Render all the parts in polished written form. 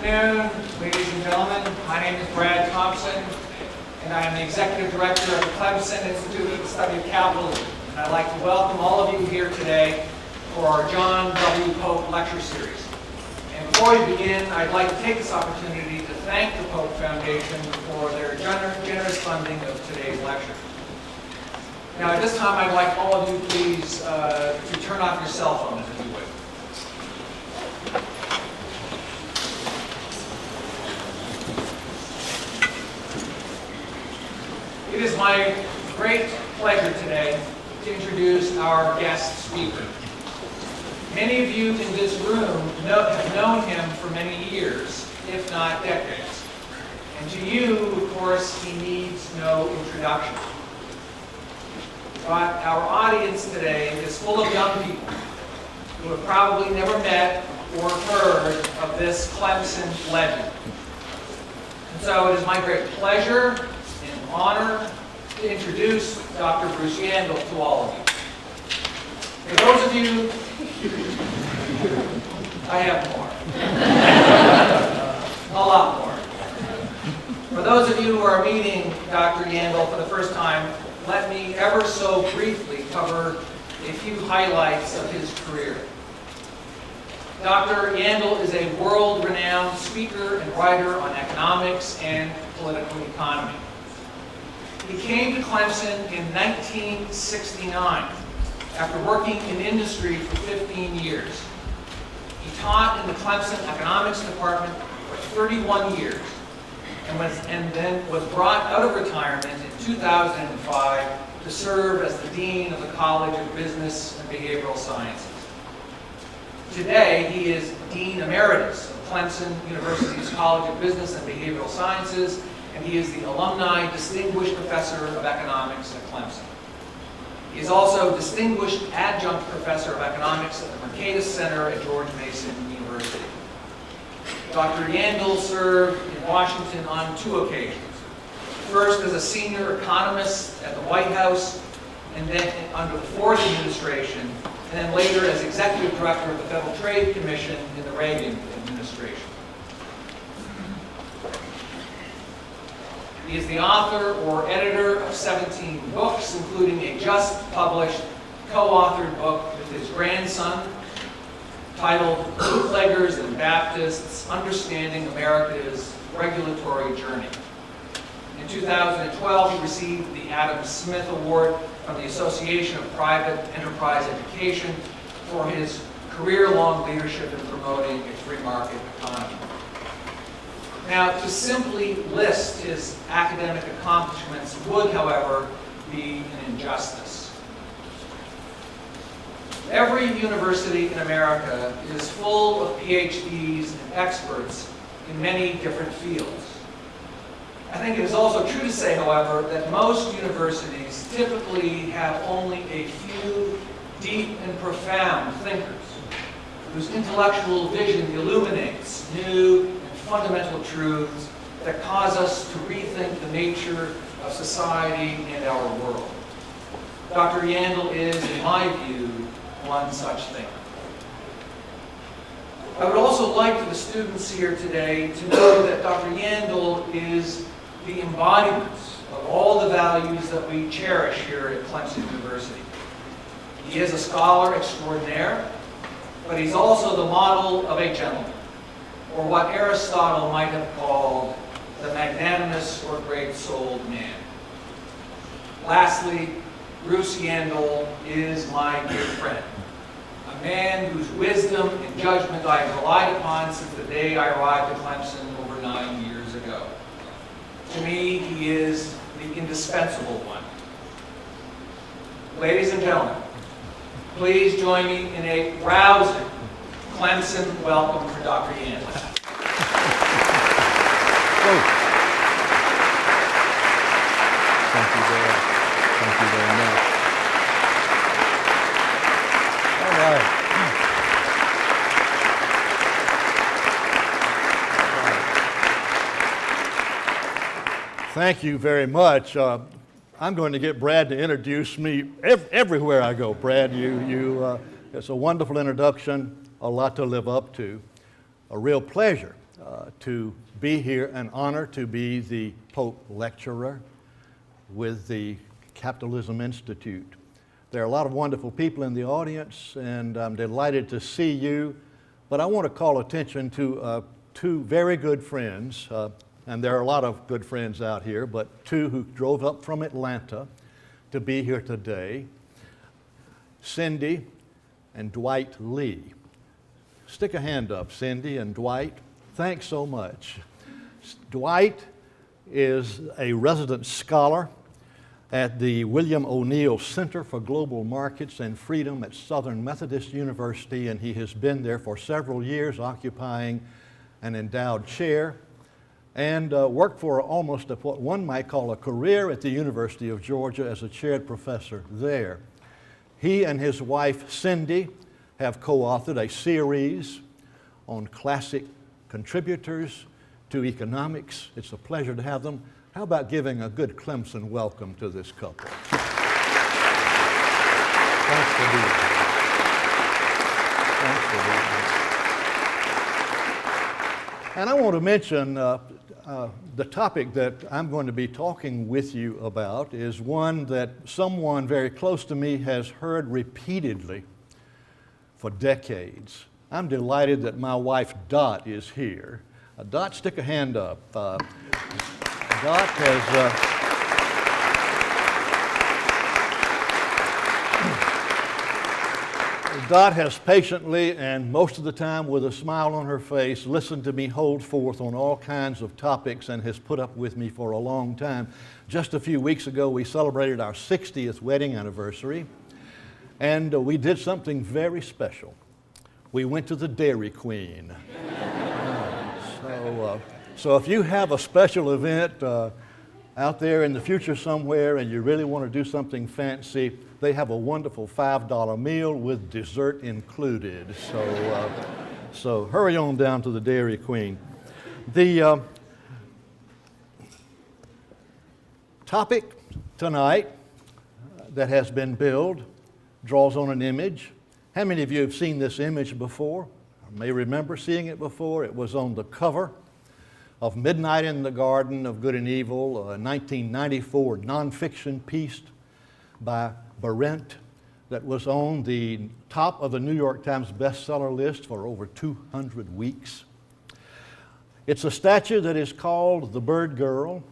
afternoon, ladies and gentlemen. My name is Brad Thompson, and I am the Executive Director of the Clemson Institute for the Study of Capitalism. And I'd like to welcome all of you here today for our John W. Pope Lecture Series. And before we begin, I'd like to take this opportunity to thank the Pope Foundation for their generous funding of today's lecture. Now, at this time, I'd like all of you, please, to turn off your cell phones, if you would. It is my great pleasure today to introduce our guest speaker. Many of you in this room have known him for many years, if not decades. And to you, of course, he needs no introduction. But our audience today is full of young people who have probably never met or heard of this Clemson legend. And so it is my great pleasure and honor to introduce Dr. Bruce Yandle to all of you. For those of you, I have more. A lot more. For those of you who are meeting Dr. Yandle for the first time, let me ever so briefly cover a few highlights of his career. Dr. Yandle is a world-renowned speaker and writer on economics and political economy. He came to Clemson in 1969 after working in industry for 15 years. He taught in the Clemson Economics Department for 31 years and then was brought out of retirement in 2005 to serve as the Dean of the College of Business and Behavioral Sciences. Today, he is Dean Emeritus of Clemson University's College of Business and Behavioral Sciences, and he is the Alumni Distinguished Professor of Economics at Clemson. He is also Distinguished Adjunct Professor of Economics at the Mercatus Center at George Mason University. Dr. Yandle served in Washington on two occasions. First as a senior economist at the White House, and then under the Ford administration, and then later as Executive Director of the Federal Trade Commission in the Reagan administration. He is the author or editor of 17 books, including a just-published co-authored book with his grandson titled Bootleggers and Baptists, Understanding America's Regulatory Journey. In 2012, he received the Adam Smith Award from the Association of Private Enterprise Education for his career-long leadership in promoting a free market economy. Now, to simply list his academic accomplishments would, however, be an injustice. Every university in America is full of PhDs and experts in many different fields. I think it is also true to say, however, that most universities typically have only a few deep and profound thinkers whose intellectual vision illuminates new fundamental truths that cause us to rethink the nature of society and our world. Dr. Yandle is, in my view, one such thinker. I would also like for the students here today to know that Dr. Yandle is the embodiment of all the values that we cherish here at Clemson University. He is a scholar extraordinaire, but he's also the model of a gentleman, or what Aristotle might have called the magnanimous or great-souled man. Lastly, Bruce Yandle is my dear friend, a man whose wisdom and judgment I have relied upon since the day I arrived at Clemson over 9 years ago. To me, he is the indispensable one. Ladies and gentlemen, please join me in a rousing Clemson welcome for Dr. Yandle. Thank you very much. All right. Thank you very much. I'm going to get Brad to introduce me everywhere I go. Brad, it's a wonderful introduction, a lot to live up to. A real pleasure to be here, an honor to be the Pope Lecturer with the Capitalism Institute. There are a lot of wonderful people in the audience, and I'm delighted to see you. But I want to call attention to two very good friends, and there are a lot of good friends out here, but two who drove up from Atlanta to be here today, Cindy and Dwight Lee. Stick a hand up, Cindy and Dwight. Thanks so much. Dwight is a resident scholar at the William O'Neill Center for Global Markets and Freedom at Southern Methodist University, and he has been there for several years, occupying an endowed chair, and worked for almost what one might call a career at the University of Georgia as a chaired professor there. He and his wife, Cindy, have co-authored a series on classic contributors to economics. It's a pleasure to have them. How about giving a good Clemson welcome to this couple? Thanks for being here. Thanks for being here. And I want to mention the topic that I'm going to be talking with you about is one that someone very close to me has heard repeatedly for decades. I'm delighted that my wife Dot is here. Dot, stick a hand up. Dot has patiently and most of the time with a smile on her face listened to me hold forth on all kinds of topics and has put up with me for a long time. Just a few weeks ago we celebrated our 60th wedding anniversary, and we did something very special. We went to the Dairy Queen. So if you have a special event out there in the future somewhere and you really want to do something fancy, they have a wonderful $5 meal with dessert included. So hurry on down to the Dairy Queen. The topic tonight that has been billed draws on an image. How many of you have seen this image before? Or may remember seeing it before. It was on the cover of Midnight in the Garden of Good and Evil, a 1994 nonfiction piece by Berendt that was on the top of the New York Times bestseller list for over 200 weeks. It's a statue that is called the Bird Girl,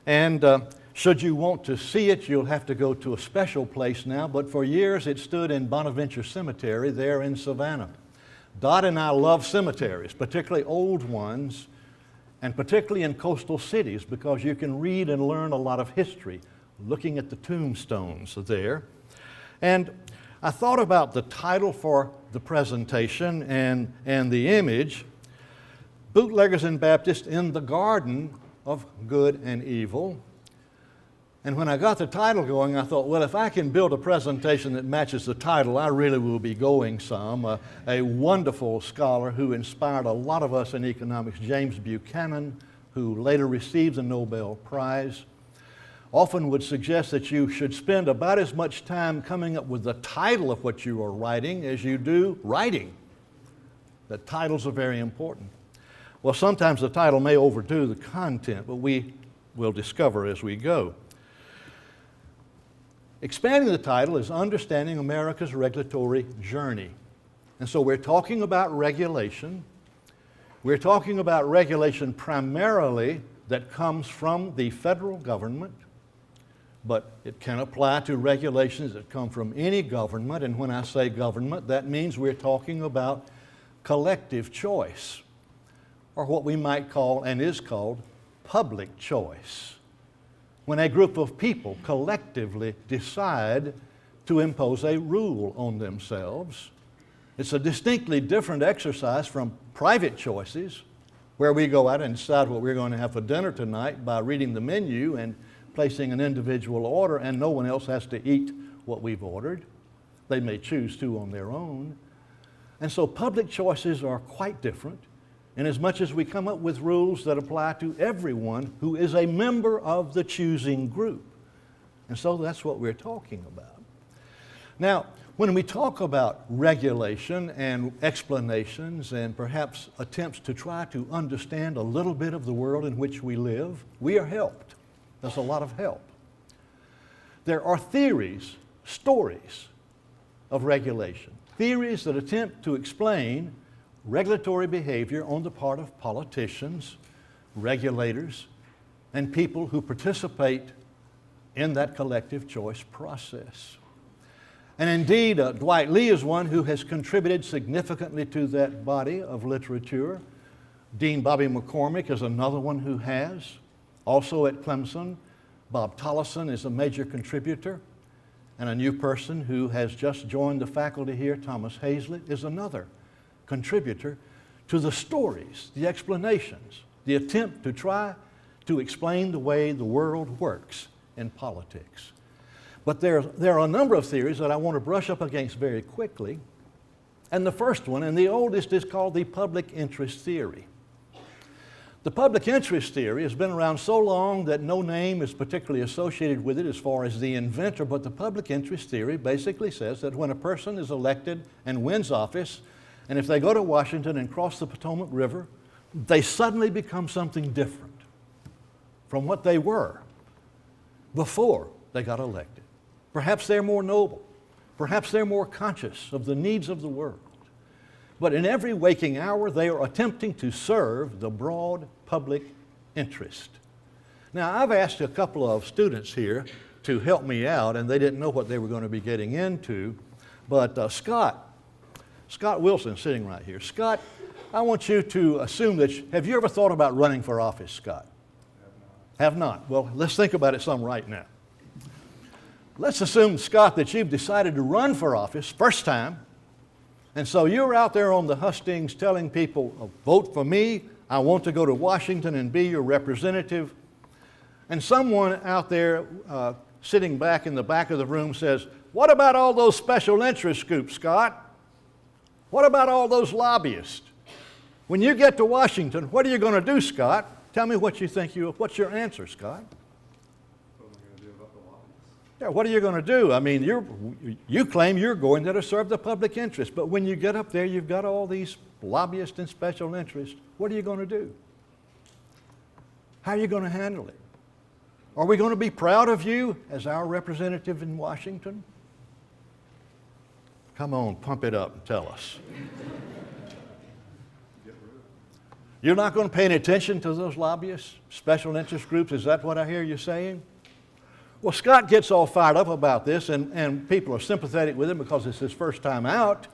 and should you want to see it, you'll have to go to a special place now, but for years it stood in Bonaventure Cemetery there in Savannah. Dot and I love cemeteries, particularly old ones, and particularly in coastal cities, because you can read and learn a lot of history looking at the tombstones there. And I thought about the title for the presentation and the image, Bootleggers and Baptists in the Garden of Good and Evil. And when I got the title going, I thought, well, if I can build a presentation that matches the title, I really will be going some. A wonderful scholar who inspired a lot of us in economics, James Buchanan, who later received the Nobel Prize, often would suggest that you should spend about as much time coming up with the title of what you are writing as you do writing. That titles are very important. Well, sometimes the title may overdo the content, but we will discover as we go. Expanding the title is Understanding America's Regulatory Journey. And so we're talking about regulation. We're talking about regulation primarily that comes from the federal government, but it can apply to regulations that come from any government. And when I say government, that means we're talking about collective choice, or what we might call and is called public choice. When a group of people collectively decide to impose a rule on themselves. It's a distinctly different exercise from private choices, where we go out and decide what we're going to have for dinner tonight by reading the menu and placing an individual order, and no one else has to eat what we've ordered. They may choose to on their own. And so public choices are quite different, in as much as we come up with rules that apply to everyone who is a member of the choosing group. And so that's what we're talking about. Now, When we talk about regulation and explanations and perhaps attempts to try to understand a little bit of the world in which we live, we are helped. There's a lot of help. There are theories, stories of regulation, theories that attempt to explain regulatory behavior on the part of politicians, regulators, and people who participate in that collective choice process. And indeed, Dwight Lee is one who has contributed significantly to that body of literature. Dean Bobby McCormick is another one who has. Also at Clemson, Bob Tollison is a major contributor. And a new person who has just joined the faculty here, Thomas Hazlett, is another contributor to the stories, the explanations, the attempt to try to explain the way the world works in politics. But there are a number of theories that I want to brush up against very quickly. And the first one, and the oldest, is called the public interest theory. The public interest theory has been around so long that no name is particularly associated with it as far as the inventor, but the public interest theory basically says that when a person is elected and wins office, and if they go to Washington and cross the Potomac River, they suddenly become something different from what they were before they got elected. Perhaps they're more noble. Perhaps they're more conscious of the needs of the world. But in every waking hour, they are attempting to serve the broad public interest. Now, I've asked a couple of students here to help me out, and they didn't know what they were going to be getting into. But Scott Wilson, sitting right here. Scott, I want you to assume that, have you ever thought about running for office, Scott? Have not. Well, let's think about it some right now. Let's assume, Scott, that you've decided to run for office first time, and so you're out there on the hustings telling people, vote for me, I want to go to Washington and be your representative. And someone out there sitting back in the back of the room says, what about all those special interest groups, Scott? What about all those lobbyists? When you get to Washington, what are you going to do, Scott? Tell me what you think what's your answer, Scott? Yeah, what are you going to do? I mean, you claim you're going there to serve the public interest, but when you get up there, you've got all these lobbyists and special interests. What are you going to do? How are you going to handle it? Are we going to be proud of you as our representative in Washington? Come on, pump it up and tell us. You're not going to pay any attention to those lobbyists, special interest groups? Is that what I hear you saying? Well, Scott gets all fired up about this, and people are sympathetic with him because it's his first time out,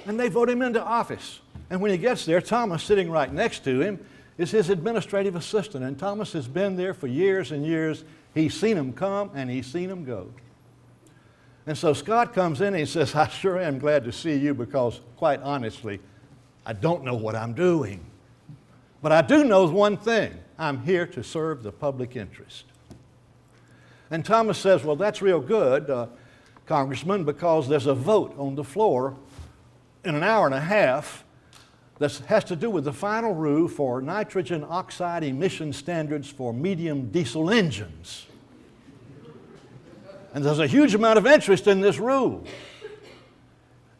and they vote him into office. And when he gets there, Thomas, sitting right next to him, is his administrative assistant, and Thomas has been there for years and years. He's seen him come, and he's seen him go. And so Scott comes in, and he says, I sure am glad to see you because, quite honestly, I don't know what I'm doing. But I do know one thing. I'm here to serve the public interest. And Thomas says, well, that's real good, Congressman, because there's a vote on the floor in an hour and a half that has to do with the final rule for nitrogen oxide emission standards for medium diesel engines. And there's a huge amount of interest in this rule.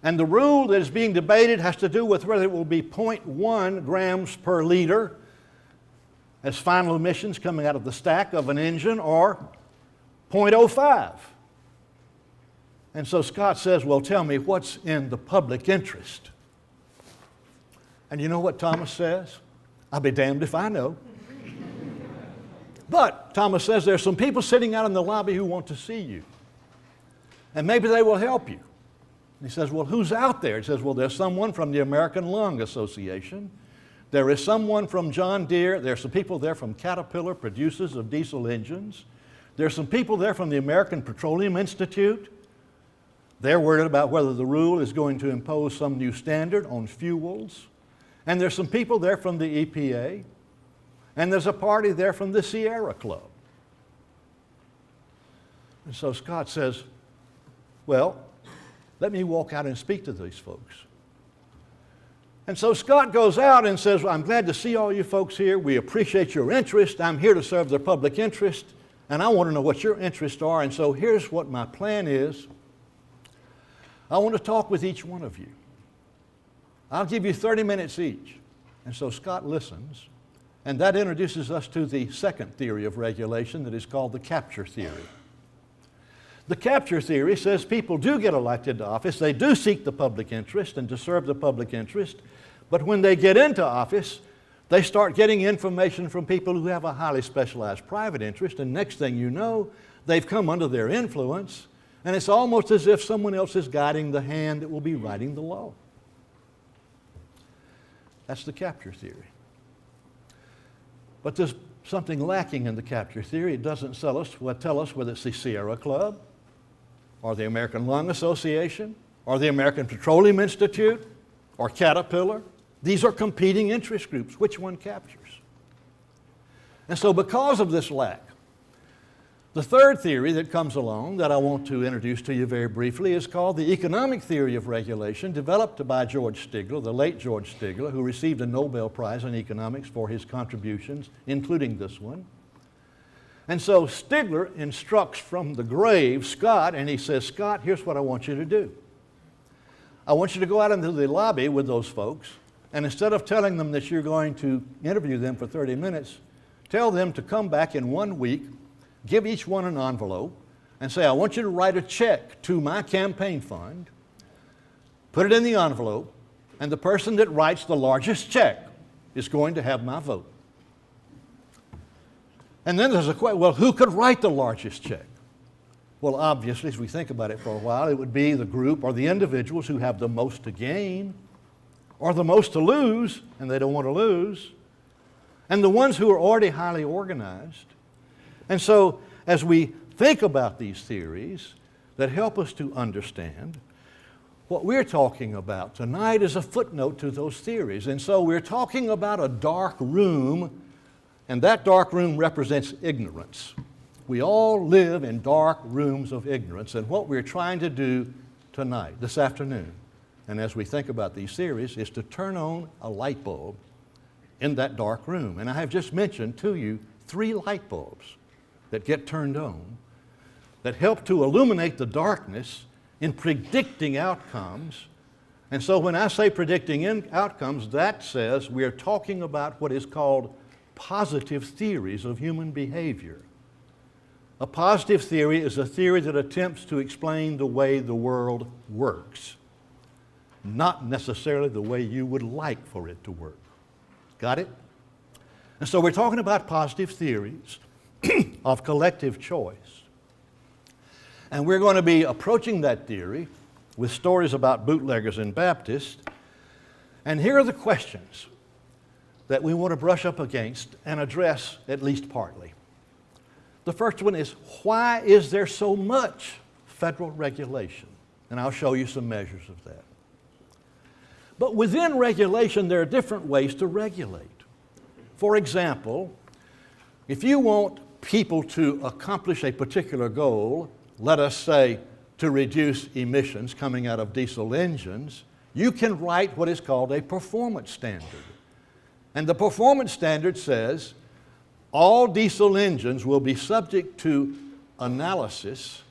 And the rule that is being debated has to do with whether it will be 0.1 grams per liter as final emissions coming out of the stack of an engine or 0.05. And so Scott says, well, tell me what's in the public interest. And you know what Thomas says? I'll be damned if I know. But Thomas says there's some people sitting out in the lobby who want to see you. And maybe they will help you. And he says, well, who's out there? He says, well, there's someone from the American Lung Association. There is someone from John Deere. There's some people there from Caterpillar, producers of diesel engines. There's some people there from the American Petroleum Institute. They're worried about whether the rule is going to impose some new standard on fuels. And there's some people there from the EPA. And there's a party there from the Sierra Club. And so Scott says, well, let me walk out and speak to these folks. And so Scott goes out and says, well, I'm glad to see all you folks here. We appreciate your interest. I'm here to serve the public interest. And I want to know what your interests are. And so here's what my plan is. I want to talk with each one of you. I'll give you 30 minutes each. And so Scott listens, and that introduces us to the second theory of regulation that is called the capture theory. The capture theory says people do get elected to office, they do seek the public interest and to serve the public interest, but when they get into office, they start getting information from people who have a highly specialized private interest, and next thing you know, they've come under their influence, and it's almost as if someone else is guiding the hand that will be writing the law. That's the capture theory. But there's something lacking in the capture theory. It doesn't tell us whether it's the Sierra Club, or the American Lung Association, or the American Petroleum Institute, or Caterpillar. These are competing interest groups. Which one captures? And so because of this lack, the third theory that comes along that I want to introduce to you very briefly is called the economic theory of regulation, developed by George Stigler, the late George Stigler, who received a Nobel Prize in economics for his contributions, including this one. And so Stigler instructs from the grave Scott, and he says, Scott, here's what I want you to do. I want you to go out into the lobby with those folks, and instead of telling them that you're going to interview them for 30 minutes, tell them to come back in 1 week, give each one an envelope, and say, I want you to write a check to my campaign fund, put it in the envelope, and the person that writes the largest check is going to have my vote. And then there's a question, well, who could write the largest check? Well, obviously, as we think about it for a while, it would be the group or the individuals who have the most to gain or the most to lose, and they don't want to lose, and the ones who are already highly organized. And so, as we think about these theories that help us to understand, what we're talking about tonight is a footnote to those theories. And so we're talking about a dark room, and that dark room represents ignorance. We all live in dark rooms of ignorance, and what we're trying to do tonight, this afternoon, and as we think about these theories, is to turn on a light bulb in that dark room. And I have just mentioned to you 3 light bulbs that get turned on that help to illuminate the darkness in predicting outcomes. And so when I say predicting outcomes, that says we are talking about what is called positive theories of human behavior. A positive theory is a theory that attempts to explain the way the world works, not necessarily the way you would like for it to work. Got it? And so we're talking about positive theories of collective choice. And we're going to be approaching that theory with stories about bootleggers and Baptists. And here are the questions that we want to brush up against and address at least partly. The first one is, why is there so much federal regulation? And I'll show you some measures of that. But within regulation, there are different ways to regulate. For example, if you want people to accomplish a particular goal, let us say to reduce emissions coming out of diesel engines, you can write what is called a performance standard. And the performance standard says all diesel engines will be subject to analysis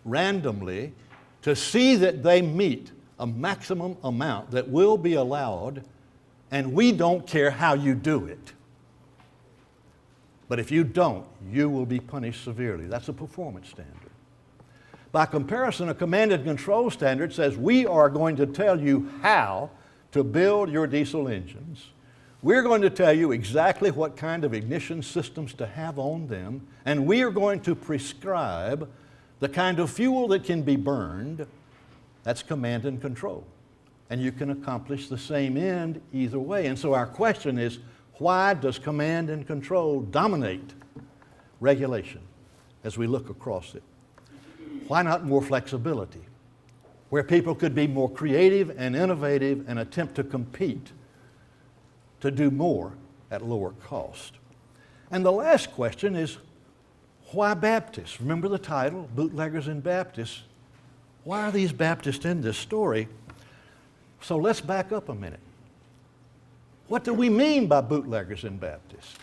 randomly to see that they meet a maximum amount that will be allowed, and we don't care how you do it. But if you don't, you will be punished severely. That's a performance standard. By comparison, a command and control standard says we are going to tell you how to build your diesel engines. We're going to tell you exactly what kind of ignition systems to have on them, and we are going to prescribe the kind of fuel that can be burned. That's command and control. And you can accomplish the same end either way. And so our question is, why does command and control dominate regulation as we look across it? Why not more flexibility, where people could be more creative and innovative and attempt to compete to do more at lower cost? And the last question is, why Baptists? Remember the title, Bootleggers and Baptists. Why are these Baptists in this story? So let's back up a minute. What do we mean by bootleggers and Baptists?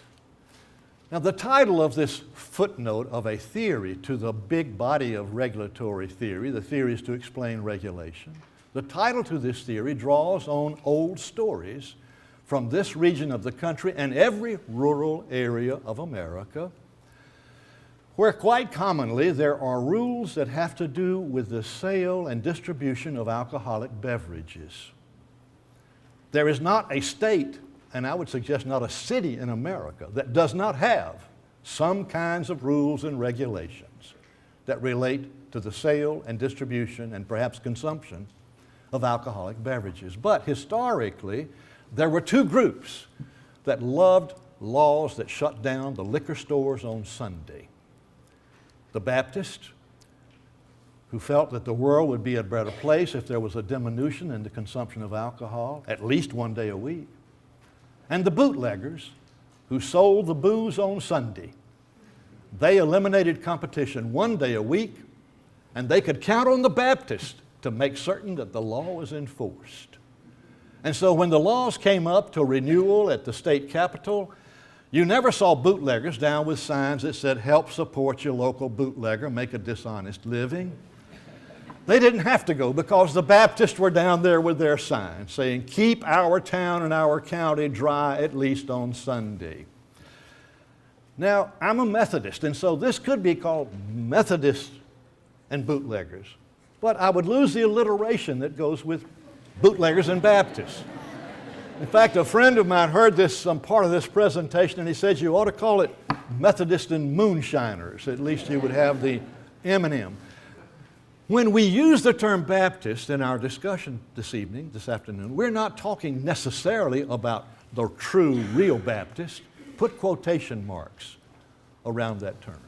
Now, the title of this footnote of a theory to the big body of regulatory theory, the theories to explain regulation, the title to this theory draws on old stories from this region of the country and every rural area of America, where quite commonly there are rules that have to do with the sale and distribution of alcoholic beverages. There is not a state, and I would suggest not a city in America, that does not have some kinds of rules and regulations that relate to the sale and distribution and perhaps consumption of alcoholic beverages. But historically, there were two groups that loved laws that shut down the liquor stores on Sunday. The Baptists, who felt that the world would be a better place if there was a diminution in the consumption of alcohol, at least one day a week. And the bootleggers, who sold the booze on Sunday. They eliminated competition one day a week, and they could count on the Baptists to make certain that the law was enforced. And so when the laws came up to renewal at the state capitol, you never saw bootleggers down with signs that said, "Help support your local bootlegger, make a dishonest living." They didn't have to go because the Baptists were down there with their signs saying, "Keep our town and our county dry at least on Sunday." Now, I'm a Methodist, and so this could be called Methodists and bootleggers. But I would lose the alliteration that goes with Bootleggers and Baptists. In fact, a friend of mine heard some part of this presentation, and he said you ought to call it Methodist and Moonshiners. At least you would have the M&M. When we use the term Baptist in our discussion this afternoon, we're not talking necessarily about the true, real Baptist. Put quotation marks around that term.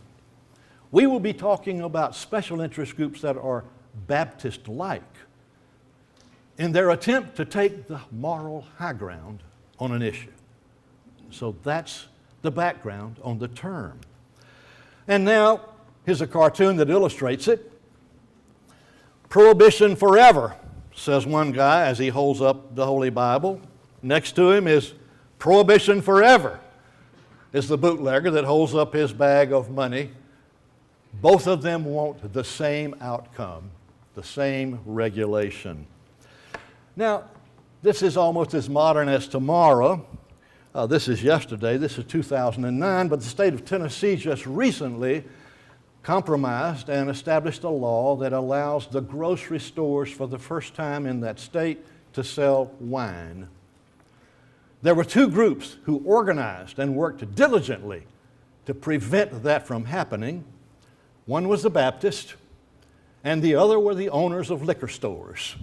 We will be talking about special interest groups that are Baptist-like in their attempt to take the moral high ground on an issue. So that's the background on the term. And now, here's a cartoon that illustrates it. "Prohibition forever," says one guy as he holds up the Holy Bible. Next to him is "Prohibition forever," is the bootlegger that holds up his bag of money. Both of them want the same outcome, the same regulation. Now, this is almost as modern as tomorrow. This is yesterday. This is 2009, but the state of Tennessee just recently compromised and established a law that allows the grocery stores for the first time in that state to sell wine. There were two groups who organized and worked diligently to prevent that from happening. One was the Baptist, and the other were the owners of liquor stores,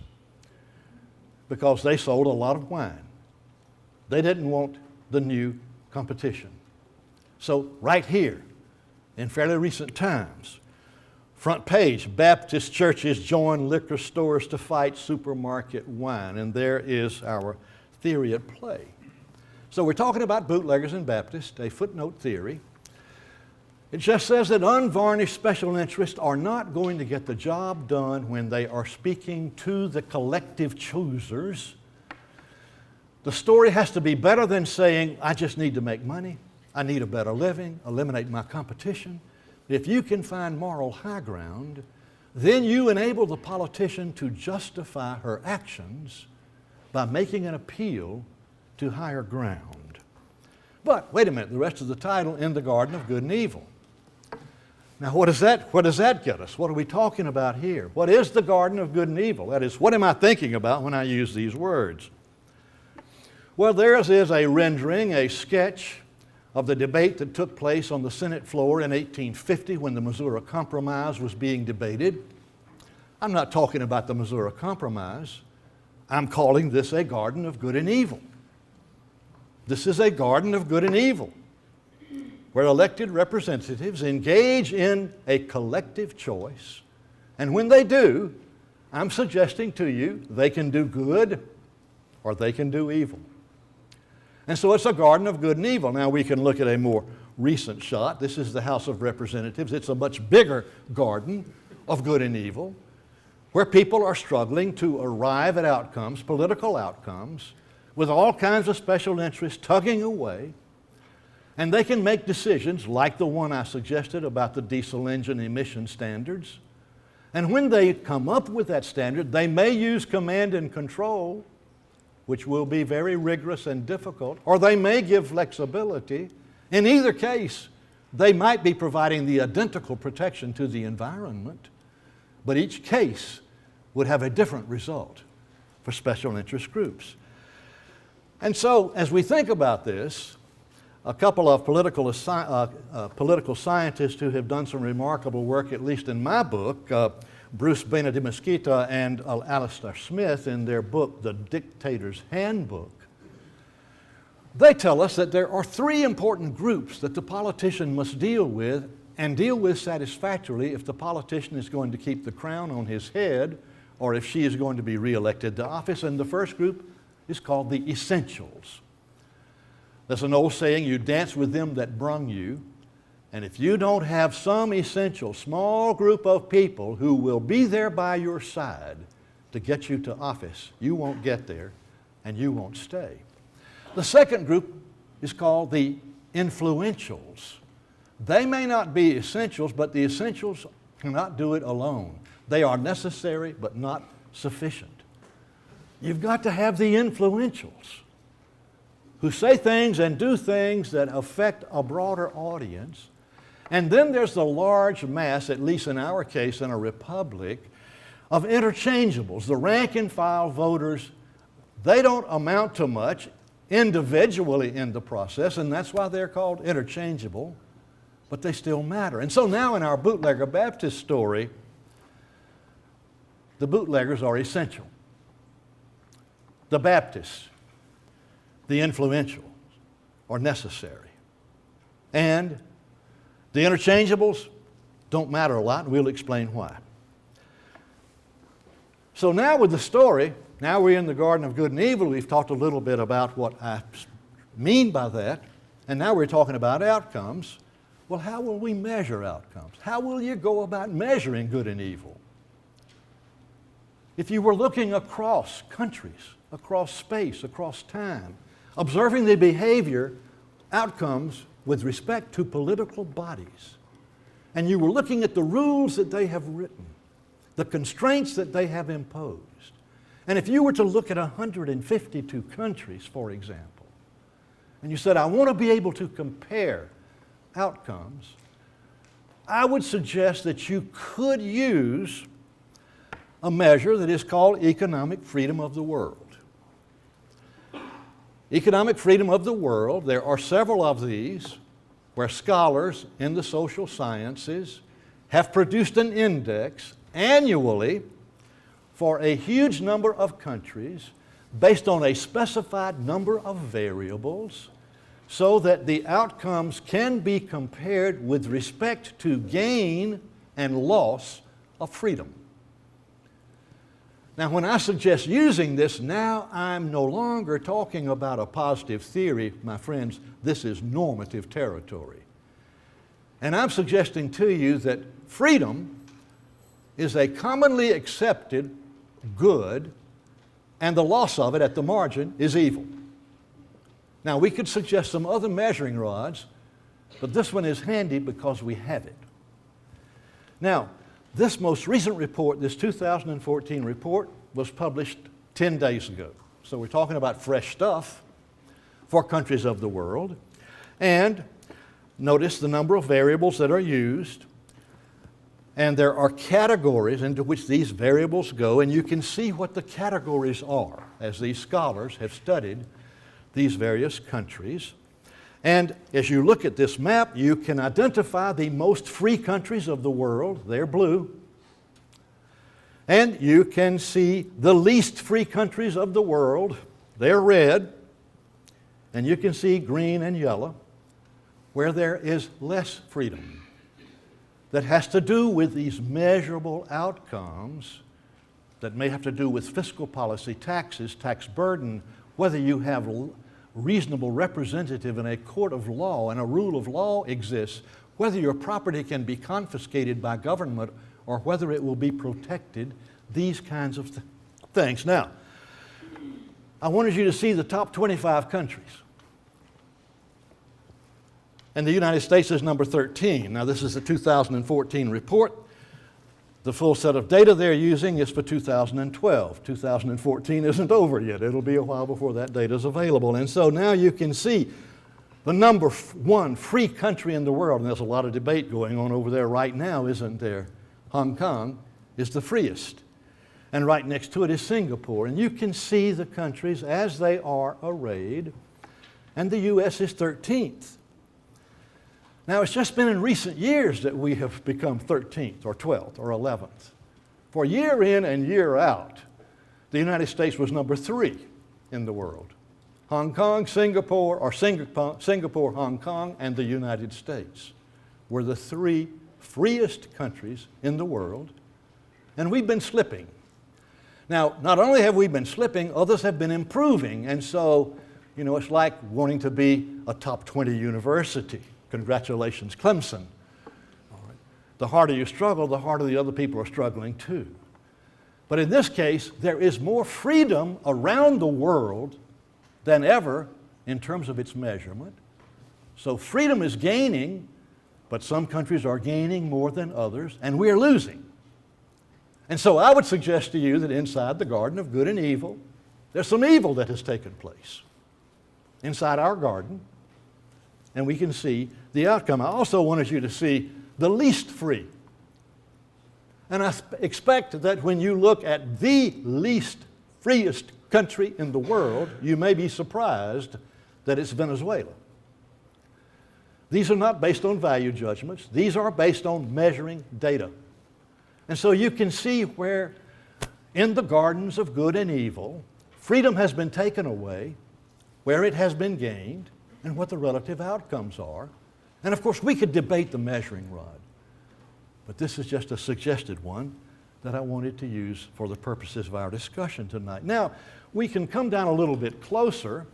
because they sold a lot of wine. They didn't want the new competition. So right here, in fairly recent times, front page, "Baptist churches join liquor stores to fight supermarket wine," and there is our theory at play. So we're talking about Bootleggers and Baptists, a footnote theory. It just says that unvarnished special interests are not going to get the job done when they are speaking to the collective choosers. The story has to be better than saying, "I just need to make money, I need a better living, eliminate my competition." If you can find moral high ground, then you enable the politician to justify her actions by making an appeal to higher ground. But wait a minute, the rest of the title, "In the Garden of Good and Evil." Now, what does that get us? What are we talking about here? What is the Garden of Good and Evil? That is, what am I thinking about when I use these words? Well, theirs is a rendering, a sketch of the debate that took place on the Senate floor in 1850 when the Missouri Compromise was being debated. I'm not talking about the Missouri Compromise. I'm calling this a Garden of Good and Evil. This is a Garden of Good and Evil, where elected representatives engage in a collective choice. And when they do, I'm suggesting to you they can do good or they can do evil. And so it's a Garden of Good and Evil. Now we can look at a more recent shot. This is the House of Representatives. It's a much bigger garden of good and evil, where people are struggling to arrive at outcomes, political outcomes, with all kinds of special interests tugging away. And they can make decisions like the one I suggested about the diesel engine emission standards. And when they come up with that standard, they may use command and control, which will be very rigorous and difficult, or they may give flexibility. In either case, they might be providing the identical protection to the environment, but each case would have a different result for special interest groups. And so, as we think about this, a couple of political scientists who have done some remarkable work, at least in my book, Bruce Benedict-Mesquita and Alistair Smith, in their book, The Dictator's Handbook, they tell us that there are three important groups that the politician must deal with, and deal with satisfactorily if the politician is going to keep the crown on his head or if she is going to be reelected to office. And the first group is called the essentials. There's an old saying, you dance with them that brung you. And if you don't have some essential small group of people who will be there by your side to get you to office, you won't get there and you won't stay. The second group is called the influentials. They may not be essentials, but the essentials cannot do it alone. They are necessary but not sufficient. You've got to have the influentials who say things and do things that affect a broader audience. And then there's the large mass, at least in our case in a republic, of interchangeables, the rank and file voters. They don't amount to much individually in the process, and that's why they're called interchangeable, but they still matter. And so now in our Bootlegger Baptist story, the bootleggers are essential. The Baptists, the influentials, are necessary. And the interchangeables don't matter a lot, and we'll explain why. So now with the story, now we're in the Garden of Good and Evil. We've talked a little bit about what I mean by that, and now we're talking about outcomes. Well, how will we measure outcomes? How will you go about measuring good and evil? If you were looking across countries, across space, across time, observing the behavior, outcomes with respect to political bodies, and you were looking at the rules that they have written, the constraints that they have imposed, and if you were to look at 152 countries, for example, and you said, I want to be able to compare outcomes, I would suggest that you could use a measure that is called economic freedom of the world. Economic freedom of the world, there are several of these where scholars in the social sciences have produced an index annually for a huge number of countries based on a specified number of variables so that the outcomes can be compared with respect to gain and loss of freedom. Now, when I suggest using this, now I'm no longer talking about a positive theory, my friends. This is normative territory. And I'm suggesting to you that freedom is a commonly accepted good, and the loss of it at the margin is evil. Now, we could suggest some other measuring rods, but this one is handy because we have it. Now, this most recent report, this 2014 report, was published 10 days ago. So we're talking about fresh stuff for countries of the world. And notice the number of variables that are used. And there are categories into which these variables go, and you can see what the categories are as these scholars have studied these various countries. And as you look at this map, you can identify the most free countries of the world. They're blue. And you can see the least free countries of the world. They're red. And you can see green and yellow, where there is less freedom. That has to do with these measurable outcomes that may have to do with fiscal policy, taxes, tax burden, whether you have reasonable representative in a court of law and a rule of law exists, whether your property can be confiscated by government or whether it will be protected, these kinds of things. Now, I wanted you to see the top 25 countries. And the United States is number 13. Now, this is a 2014 report. The full set of data they're using is for 2012. 2014 isn't over yet. It'll be a while before that data is available. And so now you can see the number one free country in the world, and there's a lot of debate going on over there right now, isn't there? Hong Kong is the freest. And right next to it is Singapore. And you can see the countries as they are arrayed. And the U.S. is 13th. Now, it's just been in recent years that we have become 13th or 12th or 11th. For year in and year out, the United States was number 3 in the world. Hong Kong, Singapore, Hong Kong, and the United States were the 3 freest countries in the world, and we've been slipping. Now, not only have we been slipping, others have been improving, and so, it's like wanting to be a top 20 university. Congratulations, Clemson. All right. The harder you struggle, the harder the other people are struggling too. But in this case, there is more freedom around the world than ever in terms of its measurement. So freedom is gaining, but some countries are gaining more than others, and we are losing. And so I would suggest to you that inside the garden of good and evil, there's some evil that has taken place inside our garden, and we can see the outcome. I also wanted you to see the least free. And I expect that when you look at the least freest country in the world, you may be surprised that it's Venezuela. These are not based on value judgments. These are based on measuring data. And so you can see where in the gardens of good and evil, freedom has been taken away, where it has been gained, and what the relative outcomes are. And of course, we could debate the measuring rod, but this is just a suggested one that I wanted to use for the purposes of our discussion tonight. Now, we can come down a little bit closer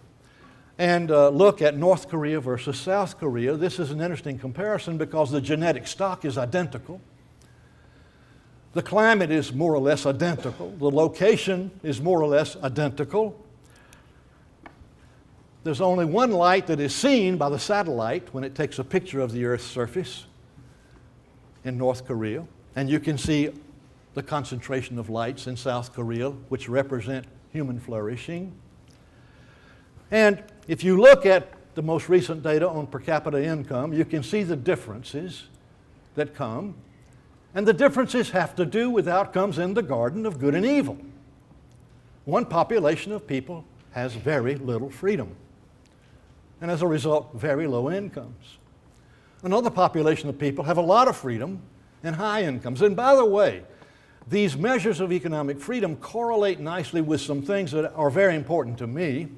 and look at North Korea versus South Korea. This is an interesting comparison because the genetic stock is identical. The climate is more or less identical. The location is more or less identical. There's only one light that is seen by the satellite when it takes a picture of the Earth's surface in North Korea. And you can see the concentration of lights in South Korea, which represent human flourishing. And if you look at the most recent data on per capita income, you can see the differences that come. And the differences have to do with outcomes in the garden of good and evil. One population of people has very little freedom, and as a result, very low incomes. Another population of people have a lot of freedom and high incomes. And by the way, these measures of economic freedom correlate nicely with some things that are very important to me,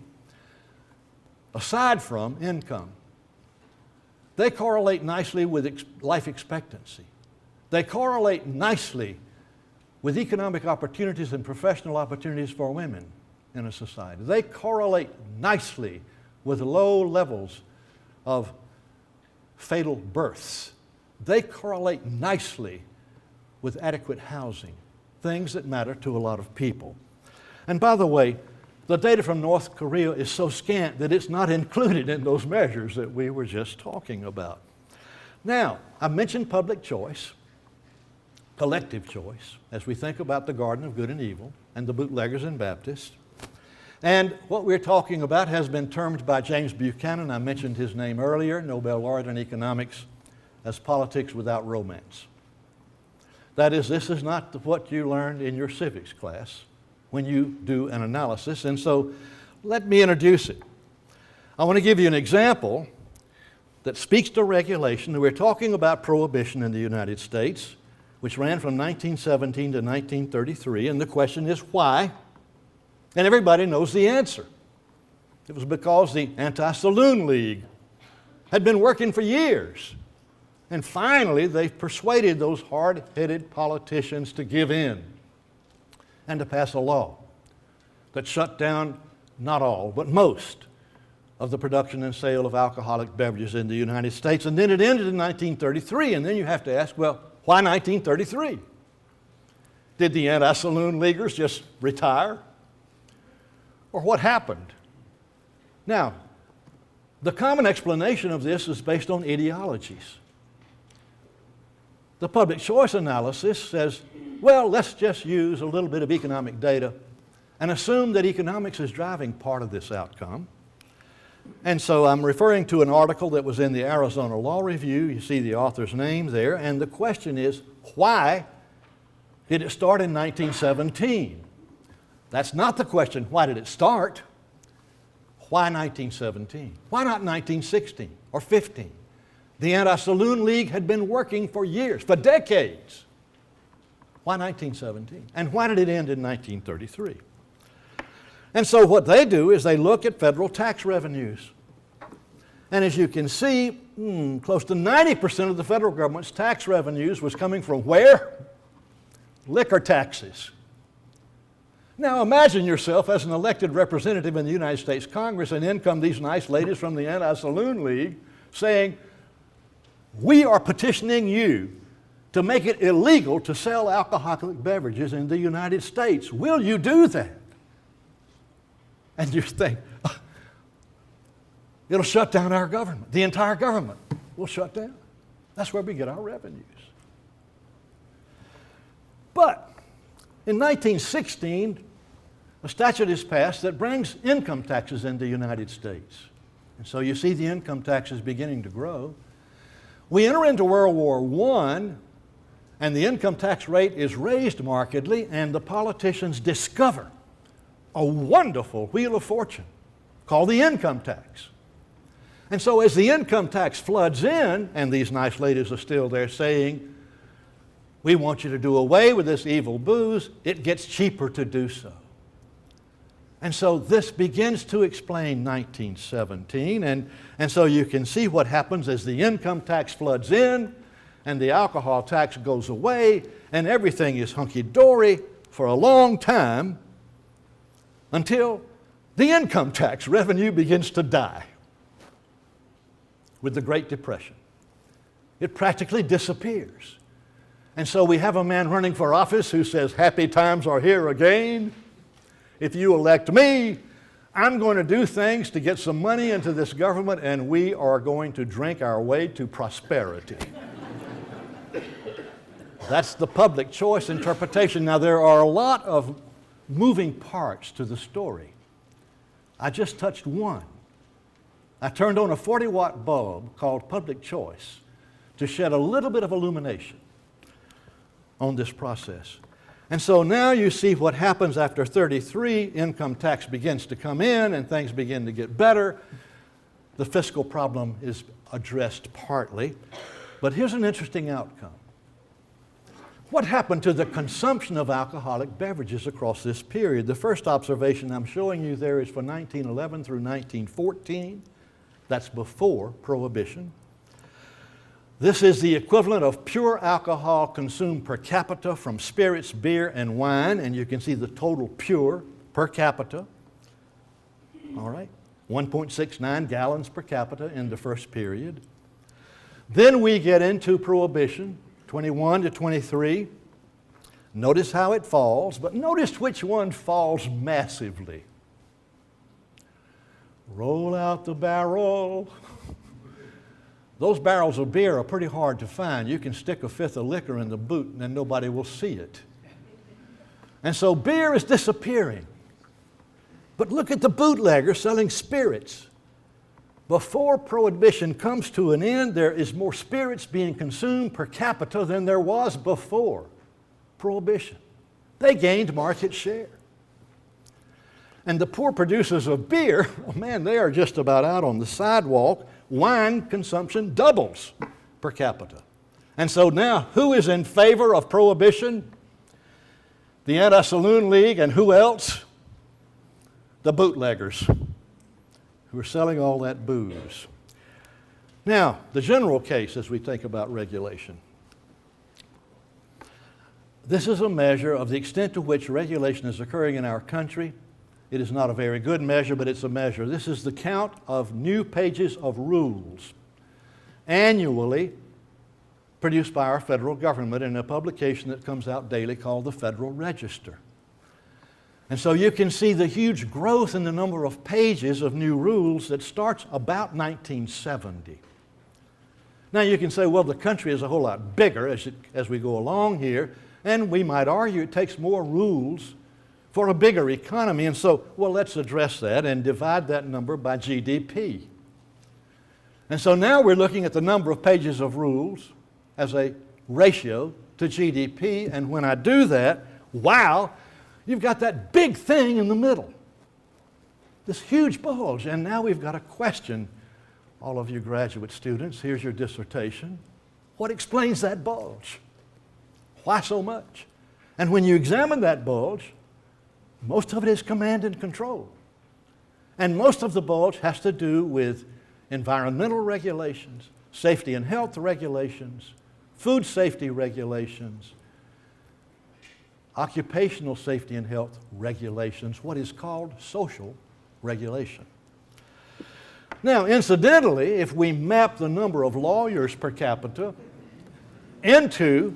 aside from income. They correlate nicely with life expectancy. They correlate nicely with economic opportunities and professional opportunities for women in a society. They correlate nicely with low levels of fatal births. They correlate nicely with adequate housing, things that matter to a lot of people. And by the way, the data from North Korea is so scant that it's not included in those measures that we were just talking about. Now, I mentioned public choice, collective choice, as we think about the Garden of Good and Evil and the Bootleggers and Baptists. And what we're talking about has been termed by James Buchanan, I mentioned his name earlier, Nobel laureate in economics, as politics without romance. That is, this is not what you learned in your civics class when you do an analysis, and so let me introduce it. I want to give you an example that speaks to regulation. We're talking about prohibition in the United States, which ran from 1917 to 1933, and the question is why? And everybody knows the answer. It was because the Anti-Saloon League had been working for years. And finally, they persuaded those hard-headed politicians to give in and to pass a law that shut down not all, but most of the production and sale of alcoholic beverages in the United States. And then it ended in 1933, and then you have to ask, well, why 1933? Did the Anti-Saloon Leaguers just retire? Or what happened? Now, The common explanation of this is based on ideologies. The public choice analysis says, well, let's just use a little bit of economic data and assume that economics is driving part of this outcome. And so I'm referring to an article that was in the Arizona Law Review. You see the author's name there. And the question is, why did it start in 1917? That's not the question, why did it start? Why 1917? Why not 1916 or 15? The Anti-Saloon League had been working for years, for decades. Why 1917? And why did it end in 1933? And so what they do is they look at federal tax revenues. And as you can see, close to 90% of the federal government's tax revenues was coming from where? Liquor taxes. Now imagine yourself as an elected representative in the United States Congress, and in come these nice ladies from the Anti-Saloon League saying, we are petitioning you to make it illegal to sell alcoholic beverages in the United States. Will you do that? And you think, it'll shut down our government. The entire government will shut down. That's where we get our revenues. But in 1916, a statute is passed that brings income taxes into the United States. And so you see the income taxes beginning to grow. We enter into World War I, and the income tax rate is raised markedly, and the politicians discover a wonderful wheel of fortune called the income tax. And so as the income tax floods in, and these nice ladies are still there saying, we want you to do away with this evil booze, it gets cheaper to do so. And so this begins to explain 1917, and so you can see what happens as the income tax floods in, and the alcohol tax goes away, and everything is hunky-dory for a long time, until the income tax revenue begins to die with the Great Depression. It practically disappears. And so we have a man running for office who says, happy times are here again. If you elect me, I'm going to do things to get some money into this government, and we are going to drink our way to prosperity. That's the public choice interpretation. Now, there are a lot of moving parts to the story. I just touched one. I turned on a 40-watt bulb called public choice to shed a little bit of illumination on this process. And so now you see what happens after 33, income tax begins to come in and things begin to get better. The fiscal problem is addressed partly, but here's an interesting outcome. What happened to the consumption of alcoholic beverages across this period? The first observation I'm showing you there is for 1911 through 1914. That's before Prohibition. This is the equivalent of pure alcohol consumed per capita from spirits, beer, and wine, and you can see the total pure per capita. All right, 1.69 gallons per capita in the first period. Then we get into Prohibition, 21 to 23. Notice how it falls, but notice which one falls massively. Roll out the barrel. Those barrels of beer are pretty hard to find. You can stick a fifth of liquor in the boot and then nobody will see it. And so beer is disappearing. But look at the bootleggers selling spirits. Before Prohibition comes to an end, there is more spirits being consumed per capita than there was before Prohibition. They gained market share. And the poor producers of beer, oh man, they are just about out on the sidewalk. Wine consumption doubles per capita. And so now, who is in favor of Prohibition? The Anti-Saloon League, and who else? The bootleggers, who are selling all that booze. Now, the general case as we think about regulation. This is a measure of the extent to which regulation is occurring in our country. It is not a very good measure, but it's a measure. This is the count of new pages of rules annually produced by our federal government in a publication that comes out daily called the Federal Register. And so you can see the huge growth in the number of pages of new rules that starts about 1970. Now you can say, well, the country is a whole lot bigger as we go along here, and we might argue it takes more rules for a bigger economy. And so, well, let's address that and divide that number by GDP. And so now we're looking at the number of pages of rules as a ratio to GDP, and when I do that, wow, you've got that big thing in the middle, this huge bulge. And now we've got a question, all of you graduate students, here's your dissertation. What explains that bulge? Why so much? And when you examine that bulge, most of it is command and control. And most of the bulge has to do with environmental regulations, safety and health regulations, food safety regulations, occupational safety and health regulations, what is called social regulation. Now, incidentally, if we map the number of lawyers per capita into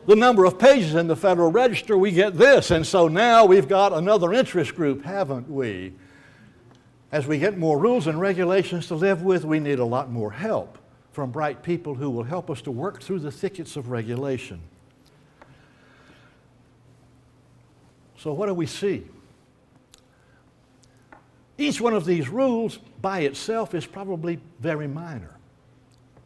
the number of pages in the Federal Register, we get this. And so now we've got another interest group, haven't we? As we get more rules and regulations to live with, we need a lot more help from bright people who will help us to work through the thickets of regulation. So what do we see? Each one of these rules by itself is probably very minor.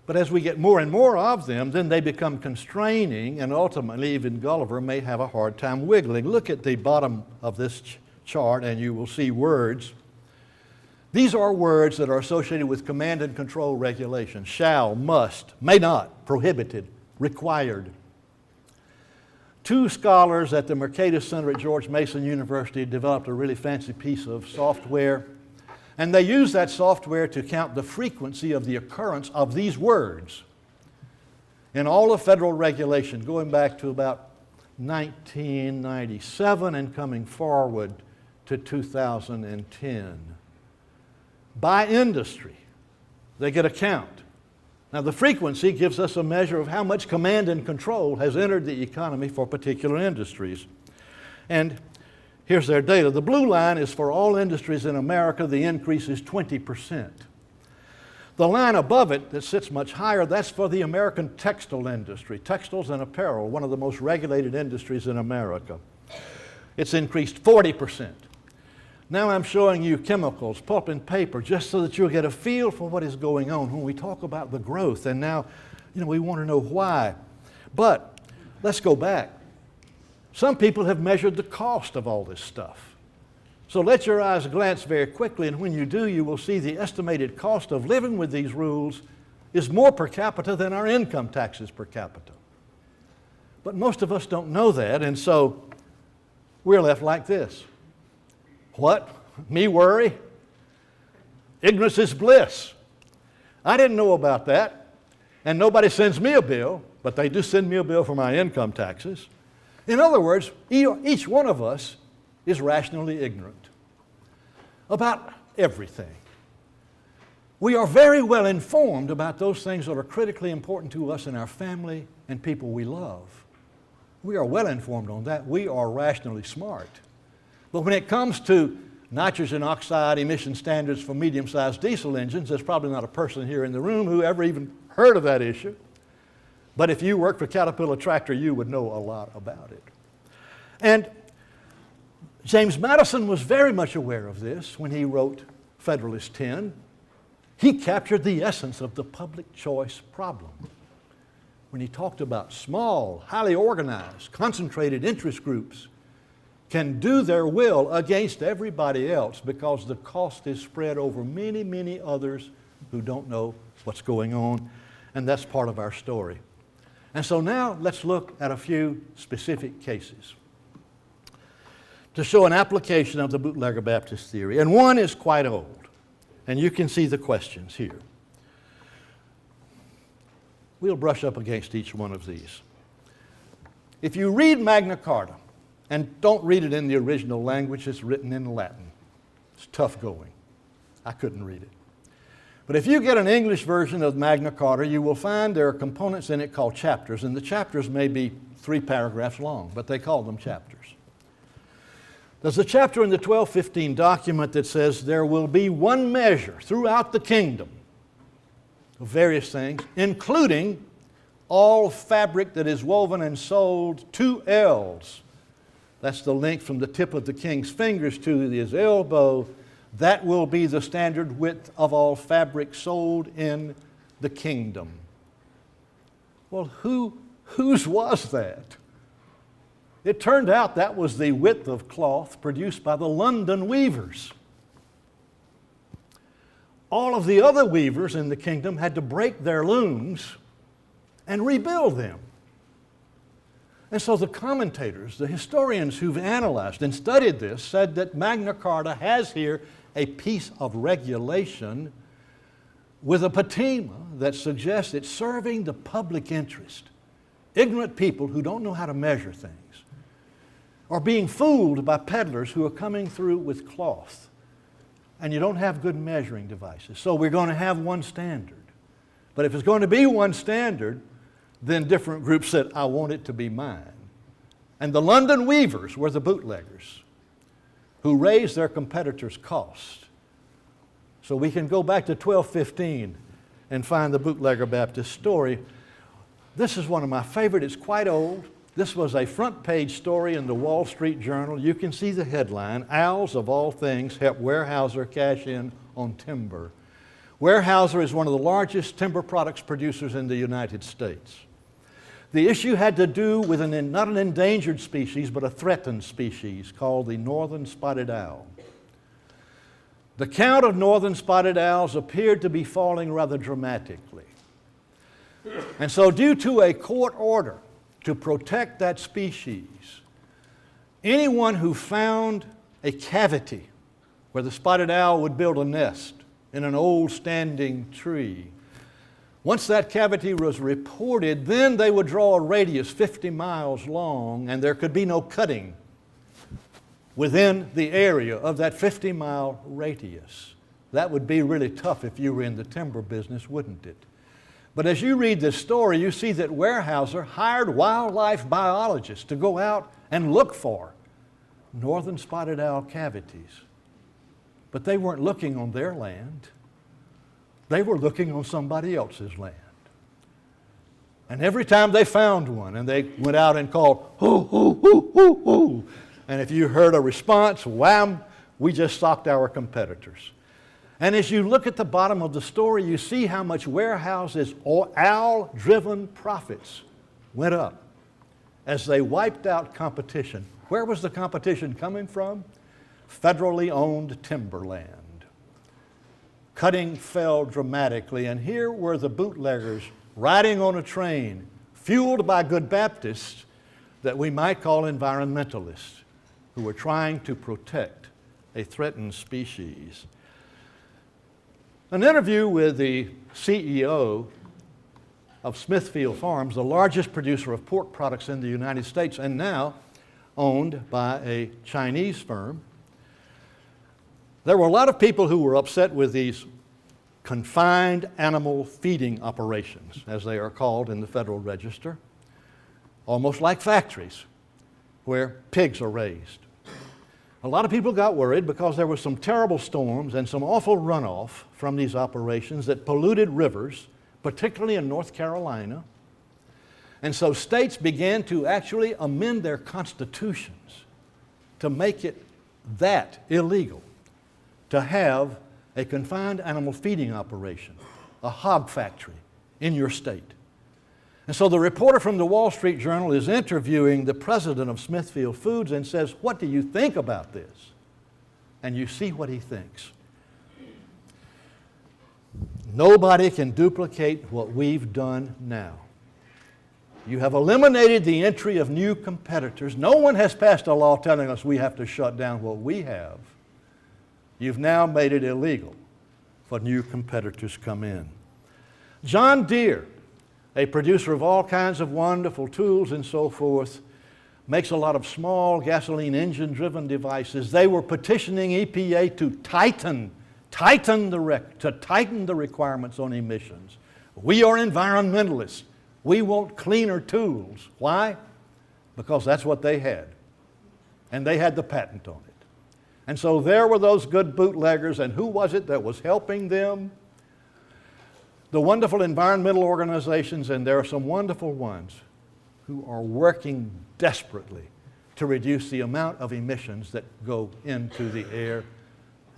But as we get more and more of them, then they become constraining, and ultimately even Gulliver may have a hard time wiggling. Look at the bottom of this chart and you will see words. These are words that are associated with command and control regulation. Shall, must, may not, prohibited, required. Two scholars at the Mercatus Center at George Mason University developed a really fancy piece of software, and they used that software to count the frequency of the occurrence of these words in all of federal regulation, going back to about 1997 and coming forward to 2010. By industry, they get a count. Now, the frequency gives us a measure of how much command and control has entered the economy for particular industries. And here's their data. The blue line is for all industries in America. The increase is 20%. The line above it that sits much higher, that's for the American textile industry. Textiles and apparel, one of the most regulated industries in America. It's increased 40%. Now I'm showing you chemicals, pulp and paper, just so that you'll get a feel for what is going on when we talk about the growth. And now, we want to know why. But let's go back. Some people have measured the cost of all this stuff. So let your eyes glance very quickly, and when you do, you will see the estimated cost of living with these rules is more per capita than our income taxes per capita. But most of us don't know that, and so we're left like this. What? Me worry? Ignorance is bliss. I didn't know about that, and nobody sends me a bill, but they do send me a bill for my income taxes. In other words, each one of us is rationally ignorant about everything. We are very well informed about those things that are critically important to us and our family and people we love. We are well informed on that. We are rationally smart. But when it comes to nitrogen oxide emission standards for medium-sized diesel engines, there's probably not a person here in the room who ever even heard of that issue. But if you work for Caterpillar Tractor, you would know a lot about it. And James Madison was very much aware of this when he wrote Federalist 10. He captured the essence of the public choice problem when he talked about small, highly organized, concentrated interest groups can do their will against everybody else because the cost is spread over many, many others who don't know what's going on, and that's part of our story. And so now let's look at a few specific cases to show an application of the Bootlegger Baptist theory. And one is quite old, and you can see the questions here. We'll brush up against each one of these. If you read Magna Carta, and don't read it in the original language, it's written in Latin. It's tough going. I couldn't read it. But if you get an English version of Magna Carta, you will find there are components in it called chapters, and the chapters may be 3 paragraphs long, but they call them chapters. There's a chapter in the 1215 document that says there will be one measure throughout the kingdom of various things, including all fabric that is woven and sold 2 ells. That's the length from the tip of the king's fingers to his elbow. That will be the standard width of all fabric sold in the kingdom. Well, whose was that? It turned out that was the width of cloth produced by the London weavers. All of the other weavers in the kingdom had to break their looms and rebuild them. And so the commentators, the historians who've analyzed and studied this, said that Magna Carta has here a piece of regulation with a patina that suggests it's serving the public interest. Ignorant people who don't know how to measure things are being fooled by peddlers who are coming through with cloth, and you don't have good measuring devices. So we're going to have one standard. But if it's going to be one standard, then different groups said, I want it to be mine. And the London weavers were the bootleggers who raised their competitors' cost. So we can go back to 1215 and find the Bootlegger Baptist story. This is one of my favorite. It's quite old. This was a front page story in the Wall Street Journal. You can see the headline, Owls of all things help Weyerhaeuser cash in on timber. Weyerhaeuser is one of the largest timber products producers in the United States. The issue had to do with not an endangered species, but a threatened species called the northern spotted owl. The count of northern spotted owls appeared to be falling rather dramatically. And so due to a court order to protect that species, anyone who found a cavity where the spotted owl would build a nest in an old standing tree, once that cavity was reported, then they would draw a radius 50 miles long, and there could be no cutting within the area of that 50-mile radius. That would be really tough if you were in the timber business, wouldn't it? But as you read this story, you see that Weyerhaeuser hired wildlife biologists to go out and look for northern spotted owl cavities. But they weren't looking on their land. They were looking on somebody else's land. And every time they found one, and they went out and called, hoo, hoo, hoo, hoo, hoo. And if you heard a response, wham, we just socked our competitors. And as you look at the bottom of the story, you see how much Weyerhaeuser's owl-driven profits went up as they wiped out competition. Where was the competition coming from? Federally owned timberland. Cutting fell dramatically, and here were the bootleggers riding on a train, fueled by good Baptists that we might call environmentalists, who were trying to protect a threatened species. An interview with the CEO of Smithfield Farms, the largest producer of pork products in the United States, and now owned by a Chinese firm. There were a lot of people who were upset with these confined animal feeding operations, as they are called in the Federal Register, almost like factories where pigs are raised. A lot of people got worried because there were some terrible storms and some awful runoff from these operations that polluted rivers, particularly in North Carolina. And so states began to actually amend their constitutions to make it that illegal to have a confined animal feeding operation, a hog factory in your state. And so the reporter from the Wall Street Journal is interviewing the president of Smithfield Foods and says, "What do you think about this?" And you see what he thinks. Nobody can duplicate what we've done now. You have eliminated the entry of new competitors. No one has passed a law telling us we have to shut down what we have. You've now made it illegal for new competitors to come in. John Deere, a producer of all kinds of wonderful tools and so forth, makes a lot of small gasoline engine-driven devices. They were petitioning EPA to tighten the requirements on emissions. We are environmentalists. We want cleaner tools. Why? Because that's what they had. And they had the patent on it. And so there were those good bootleggers, and who was it that was helping them? The wonderful environmental organizations, and there are some wonderful ones who are working desperately to reduce the amount of emissions that go into the air,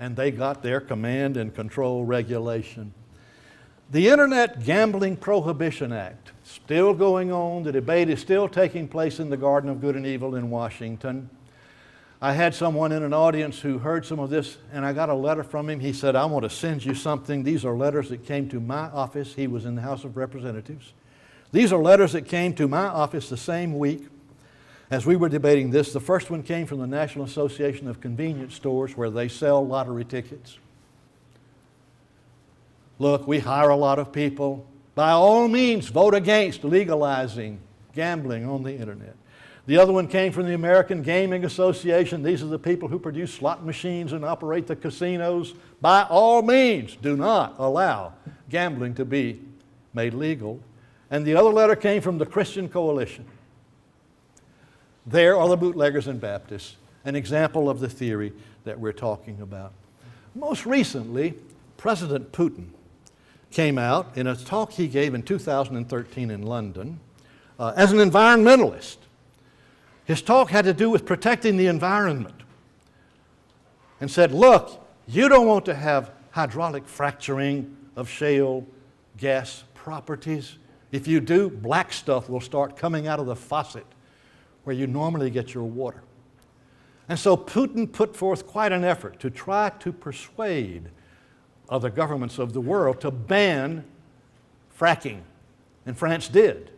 and they got their command and control regulation. The Internet Gambling Prohibition Act, still going on. The debate is still taking place in the Garden of Good and Evil in Washington. I had someone in an audience who heard some of this, and I got a letter from him. He said, I want to send you something. These are letters that came to my office. He was in the House of Representatives. These are letters that came to my office the same week as we were debating this. The first one came from the National Association of Convenience Stores, where they sell lottery tickets. Look, we hire a lot of people. By all means, vote against legalizing gambling on the Internet. The other one came from the American Gaming Association. These are the people who produce slot machines and operate the casinos. By all means, do not allow gambling to be made legal. And the other letter came from the Christian Coalition. There are the Bootleggers and Baptists, an example of the theory that we're talking about. Most recently, President Putin came out in a talk he gave in 2013 in London as an environmentalist. His talk had to do with protecting the environment and said, look, you don't want to have hydraulic fracturing of shale gas properties. If you do, black stuff will start coming out of the faucet where you normally get your water. And so Putin put forth quite an effort to try to persuade other governments of the world to ban fracking. And France did.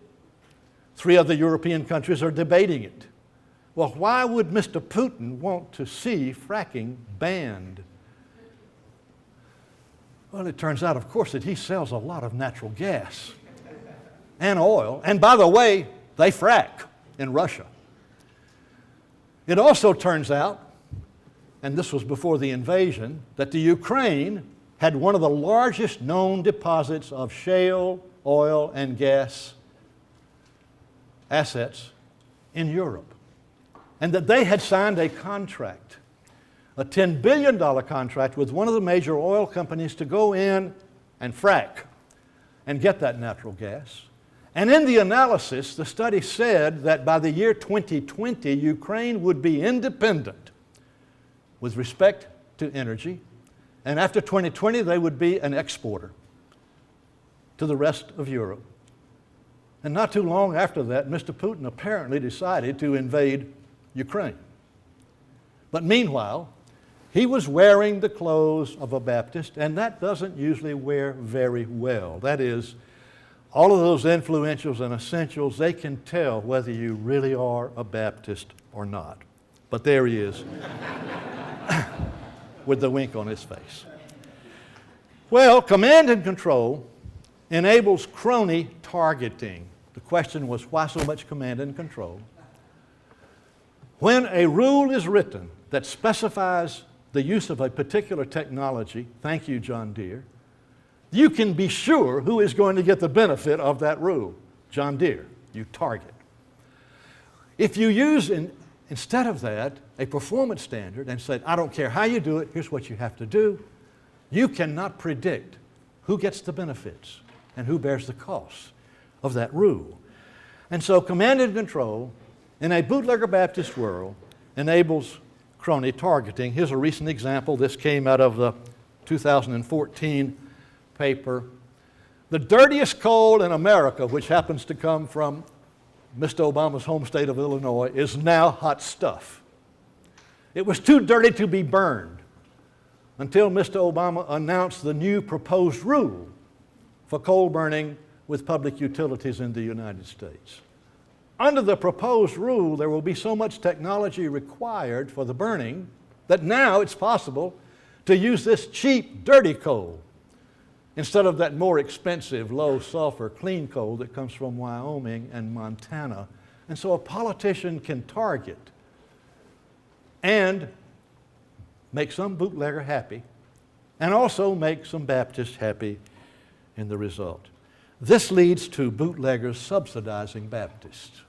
3 other European countries are debating it. Well, why would Mr. Putin want to see fracking banned? Well, it turns out, of course, that he sells a lot of natural gas and oil. And by the way, they frack in Russia. It also turns out, and this was before the invasion, that the Ukraine had one of the largest known deposits of shale oil and gas assets in Europe. And that they had signed a contract, a $10 billion contract with one of the major oil companies to go in and frack and get that natural gas. And in the analysis, the study said that by the year 2020, Ukraine would be independent with respect to energy, and after 2020, they would be an exporter to the rest of Europe. And not too long after that, Mr. Putin apparently decided to invade Ukraine. But meanwhile, he was wearing the clothes of a Baptist, and that doesn't usually wear very well. That is, all of those influentials and essentials, they can tell whether you really are a Baptist or not. But there he is, with the wink on his face. Well, command and control enables crony targeting. The question was, why so much command and control? When a rule is written that specifies the use of a particular technology, thank you, John Deere, you can be sure who is going to get the benefit of that rule. John Deere, you target. If you use, instead of that, a performance standard and say, I don't care how you do it, here's what you have to do, you cannot predict who gets the benefits and who bears the costs of that rule. And so command and control in a bootlegger Baptist world enables crony targeting. Here's a recent example. This came out of the 2014 paper. The dirtiest coal in America, which happens to come from Mr. Obama's home state of Illinois, is now hot stuff. It was too dirty to be burned until Mr. Obama announced the new proposed rule for coal burning with public utilities in the United States. Under the proposed rule, there will be so much technology required for the burning that now it's possible to use this cheap, dirty coal instead of that more expensive, low-sulfur, clean coal that comes from Wyoming and Montana. And so a politician can target and make some bootlegger happy and also make some Baptists happy in the result. This leads to bootleggers subsidizing Baptists.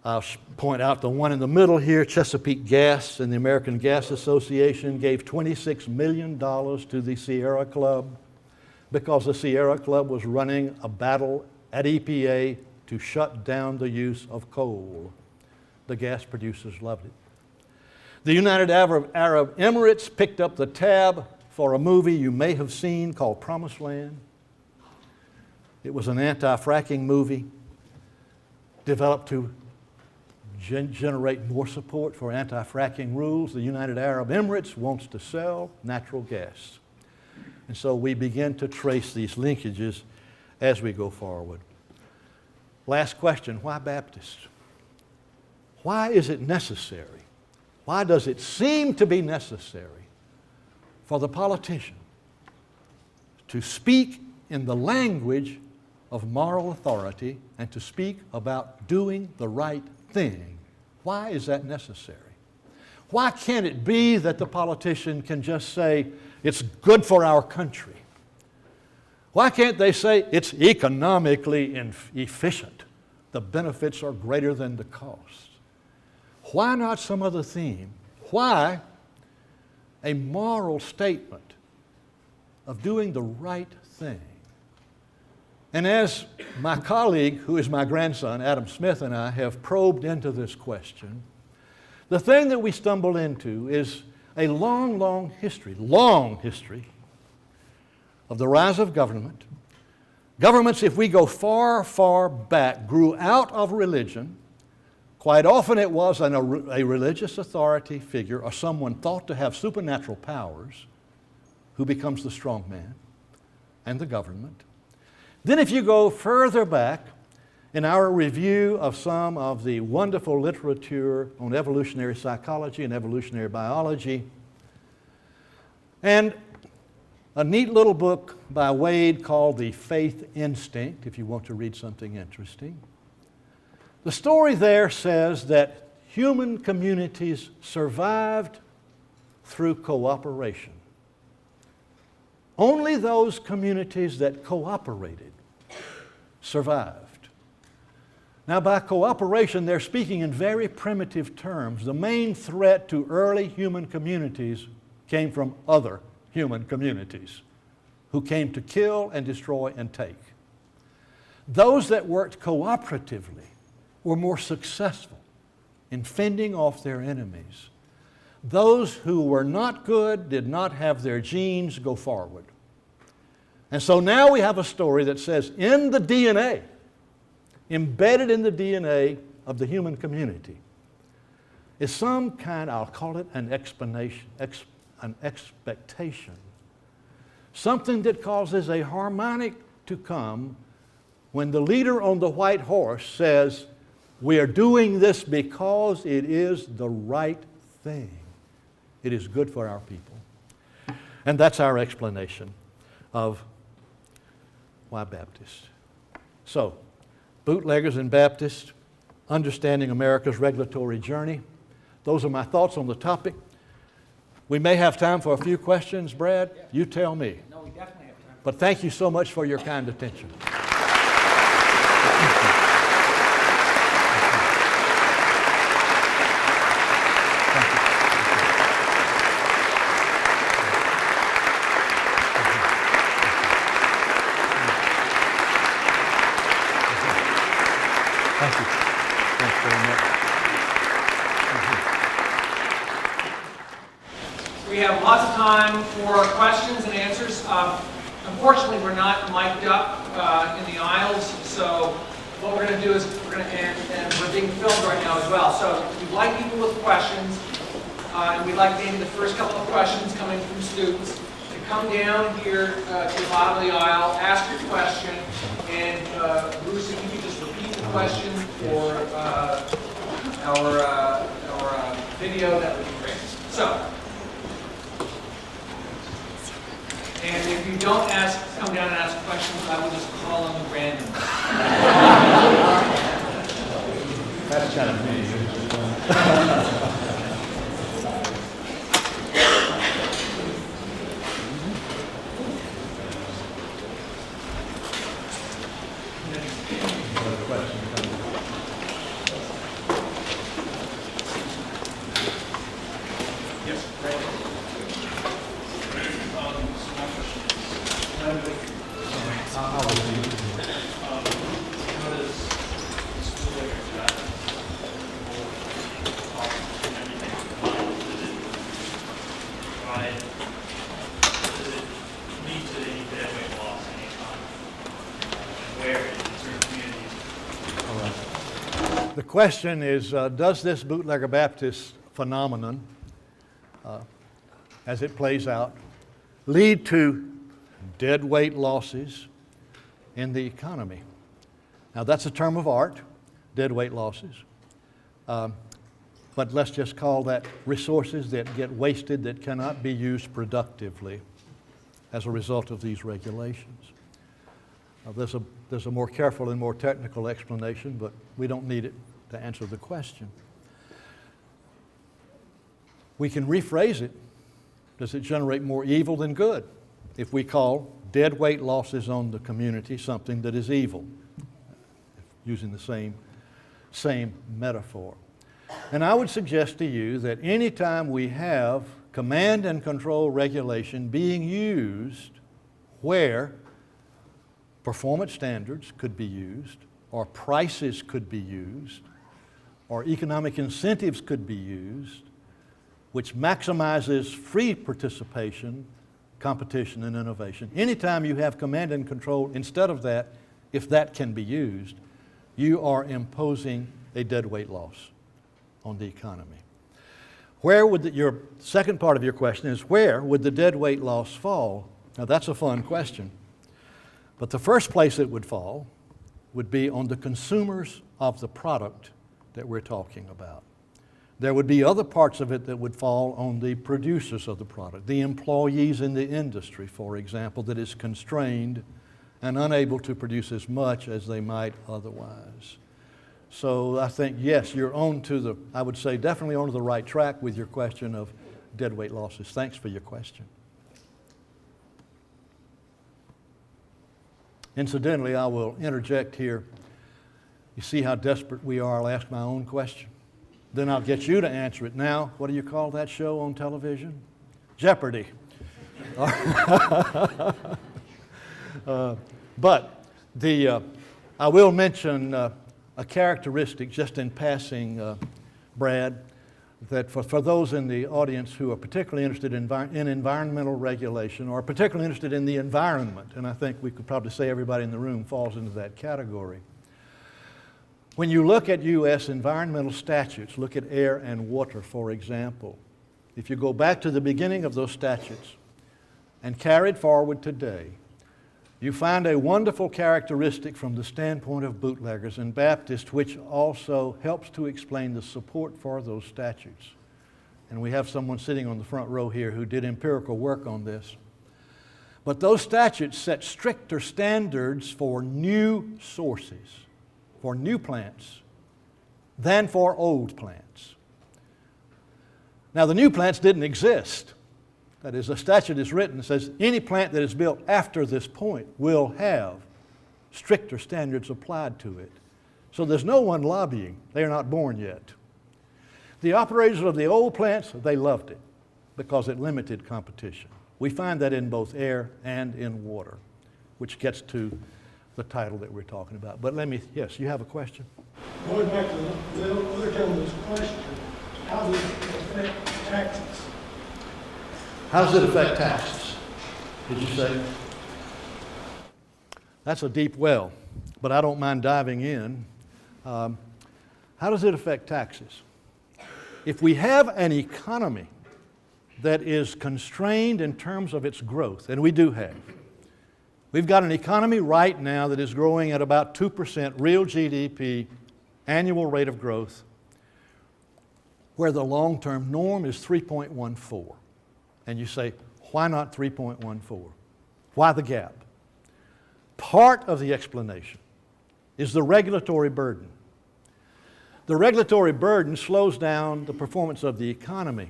I'll point out the one in the middle here, Chesapeake Gas and the American Gas Association gave $26 million to the Sierra Club because the Sierra Club was running a battle at EPA to shut down the use of coal. The gas producers loved it. The United Arab Emirates picked up the tab for a movie you may have seen called Promised Land. It was an anti-fracking movie developed to generate more support for anti-fracking rules. The United Arab Emirates wants to sell natural gas. And so we begin to trace these linkages as we go forward. Last question, why Baptists? Why is it necessary? Why does it seem to be necessary for the politician to speak in the language of moral authority and to speak about doing the right thing? Why is that necessary? Why can't it be that the politician can just say, it's good for our country? Why can't they say, it's economically efficient? The benefits are greater than the cost. Why not some other theme? Why a moral statement of doing the right thing? And as my colleague, who is my grandson, Adam Smith, and I have probed into this question, the thing that we stumble into is a long history of the rise of government. Governments, if we go far back, grew out of religion. Quite often it was a religious authority figure or someone thought to have supernatural powers who becomes the strong man and the government. Then if you go further back in our review of some of the wonderful literature on evolutionary psychology and evolutionary biology, and a neat little book by Wade called The Faith Instinct, if you want to read something interesting. The story there says that human communities survived through cooperation. Only those communities that cooperated survived. Now, by cooperation, they're speaking in very primitive terms. The main threat to early human communities came from other human communities who came to kill and destroy and take. Those that worked cooperatively were more successful in fending off their enemies. Those who were not good did not have their genes go forward. And so now we have a story that says in the DNA, embedded in the DNA of the human community, is some kind, I'll call it an expectation, something that causes a harmonic to come when the leader on the white horse says, we are doing this because it is the right thing. It is good for our people. And that's our explanation of why Baptists. So, Bootleggers and Baptists, understanding America's regulatory journey. Those are my thoughts on the topic. We may have time for a few questions, Brad. Yeah. You tell me. No, we definitely have time. But thank you so much for your kind attention. We have lots of time for questions and answers. Unfortunately, we're not mic'd up in the aisles, so what we're going to do is and we're being filmed right now as well. So we'd like people with questions, and we'd like maybe the first couple of questions coming from students to come down here to the bottom of the aisle, ask your question, and Bruce, if you could just repeat the question for our video, that would be great. So. And if you don't come down and ask questions, I will just call on you randomly. That's kind of me. The question is, does this bootlegger Baptist phenomenon, as it plays out, lead to deadweight losses in the economy? Now that's a term of art, deadweight losses. But let's just call that resources that get wasted that cannot be used productively as a result of these regulations. There's a more careful and more technical explanation, but we don't need it to answer the question. We can rephrase it. Does it generate more evil than good? If we call deadweight losses on the community something that is evil, using the same metaphor. And I would suggest to you that anytime we have command and control regulation being used where performance standards could be used, or prices could be used, or economic incentives could be used, which maximizes free participation, competition, and innovation. Anytime you have command and control instead of that, if that can be used, you are imposing a deadweight loss on the economy. Where would your second part of your question is, where would the deadweight loss fall? Now that's a fun question. But the first place it would fall would be on the consumers of the product that we're talking about. There would be other parts of it that would fall on the producers of the product, the employees in the industry, for example, that is constrained and unable to produce as much as they might otherwise. So I think, yes, you're I would say definitely on to the right track with your question of deadweight losses. Thanks for your question. Incidentally, I will interject here. You see how desperate we are? I'll ask my own question. Then I'll get you to answer it. Now, what do you call that show on television? Jeopardy. But I will mention a characteristic just in passing, Brad, that for those in the audience who are particularly interested in environmental regulation or particularly interested in the environment, and I think we could probably say everybody in the room falls into that category. When you look at U.S. environmental statutes, look at air and water, for example, if you go back to the beginning of those statutes and carry it forward today, you find a wonderful characteristic from the standpoint of Bootleggers and Baptists, which also helps to explain the support for those statutes. And we have someone sitting on the front row here who did empirical work on this. But those statutes set stricter standards for new sources, for new plants, than for old plants. Now, the new plants didn't exist. That is, a statute is written that says any plant that is built after this point will have stricter standards applied to it. So there's no one lobbying. They are not born yet. The operators of the old plants, they loved it because it limited competition. We find that in both air and in water, which gets to the title that we're talking about. But yes, you have a question? Going back to the other gentleman's question, how does it affect taxes? How does it affect taxes, did you say? That's a deep well, but I don't mind diving in. How does it affect taxes? If we have an economy that is constrained in terms of its growth, and we do have, we've got an economy right now that is growing at about 2% real GDP, annual rate of growth, where the long-term norm is 3.14. And you say, why not 3.14? Why the gap? Part of the explanation is the regulatory burden. The regulatory burden slows down the performance of the economy.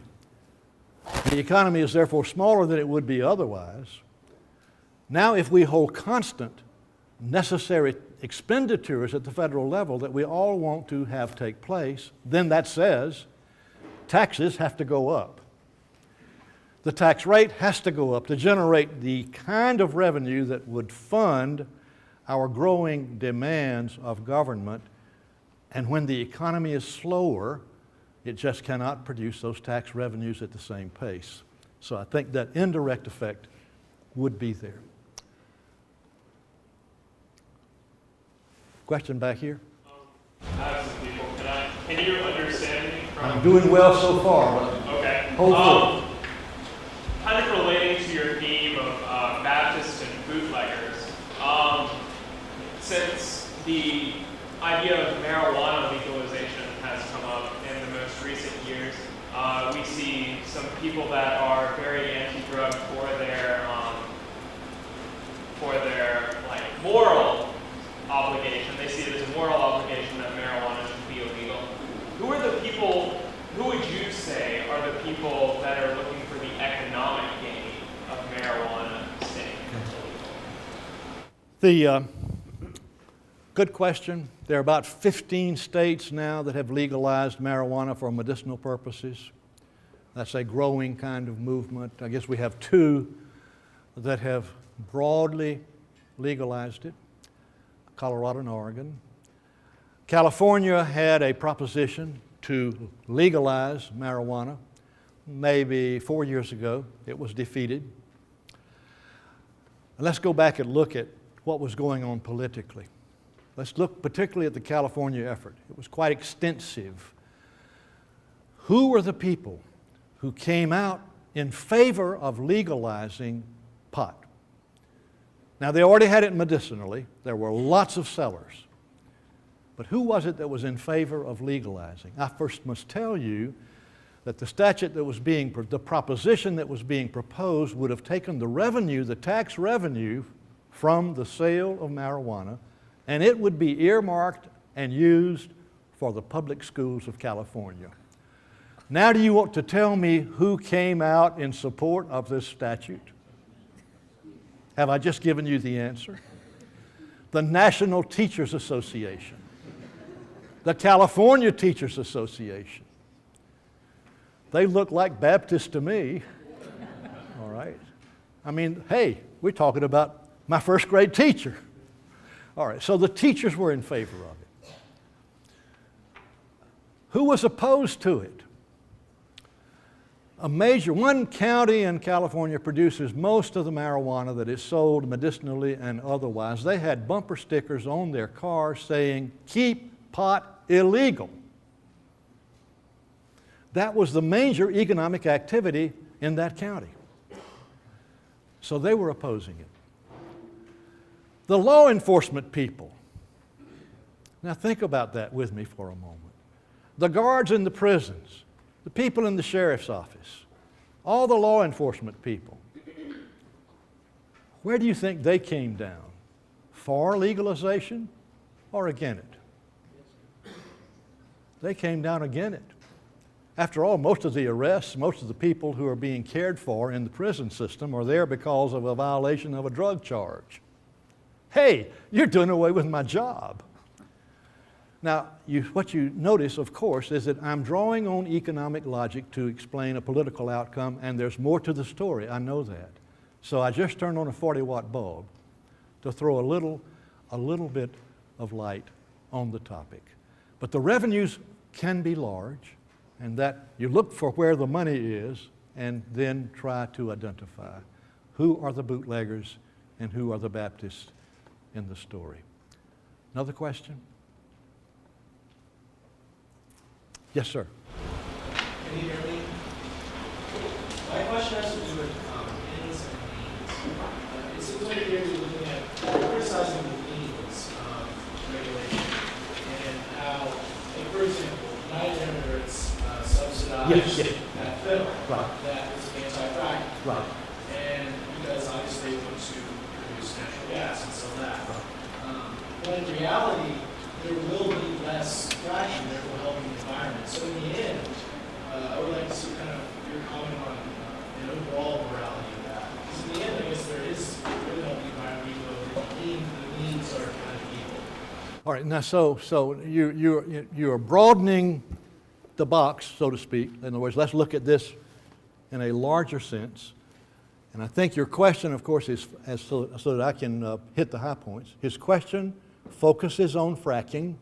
The economy is therefore smaller than it would be otherwise. Now, if we hold constant necessary expenditures at the federal level that we all want to have take place, then that says taxes have to go up. The tax rate has to go up to generate the kind of revenue that would fund our growing demands of government. And when the economy is slower, it just cannot produce those tax revenues at the same pace. So I think that indirect effect would be there. Question back here? As people Can you understand me? I'm doing well so far, but Okay. hopefully. Kind of relating to your theme of Baptists and bootleggers, since the idea of marijuana legalization has come up in the most recent years, we see some people that are very anti-drug for their like moral obligation. They see it as a moral obligation that marijuana should be illegal. Who are the people? Who would you say are the people that are looking for the economic gain of marijuana staying illegal? Good question. There are about 15 states now that have legalized marijuana for medicinal purposes. That's a growing kind of movement. I guess we have 2 that have broadly legalized it, Colorado and Oregon. California had a proposition to legalize marijuana maybe 4 years ago. It was defeated. Let's go back and look at what was going on politically. Let's look particularly at the California effort. It was quite extensive. Who were the people who came out in favor of legalizing pot? Now, they already had it medicinally. There were lots of sellers. But who was it that was in favor of legalizing? I first must tell you that the statute that was the proposition that was being proposed would have taken the revenue, the tax revenue from the sale of marijuana, and it would be earmarked and used for the public schools of California. Now, do you want to tell me who came out in support of this statute? Have I just given you the answer? The National Teachers Association, the California Teachers Association. They look like Baptists to me. All right. I mean, hey, we're talking about my first grade teacher. All right, so the teachers were in favor of it. Who was opposed to it? One county in California produces most of the marijuana that is sold medicinally and otherwise. They had bumper stickers on their cars saying, "Keep pot illegal." That was the major economic activity in that county. So they were opposing it. The law enforcement people. Now think about that with me for a moment. The guards in the prisons, the people in the sheriff's office, all the law enforcement people. Where do you think they came down? For legalization or against it? They came down against it. After all, most of the arrests, most of the people who are being cared for in the prison system are there because of a violation of a drug charge. Hey, you're doing away with my job. Now, what you notice, of course, is that I'm drawing on economic logic to explain a political outcome, and there's more to the story. I know that. So I just turned on a 40-watt bulb to throw a little bit of light on the topic. But the revenues can be large, and that you look for where the money is and then try to identify who are the bootleggers and who are the Baptists in the story. Another question? Yes, sir. Can you hear me? My question has to do with ends and means. It seems like here you're looking at criticizing the means of regulation and how, like, for example, United Emirates subsidized that film that is anti-fracking. Right. And because obviously they want to produce natural gas and sell that. But in reality, there will be less fracking, therefore helping the environment. So in the end, I would like to see kind of your comment on an overall morality of that. Because in the end, I guess there is really helping the environment, even though the needs are kind of equal. All right, now so you're broadening the box, so to speak. In other words, let's look at this in a larger sense. And I think your question, of course, is so that I can hit the high points. His question focuses on fracking.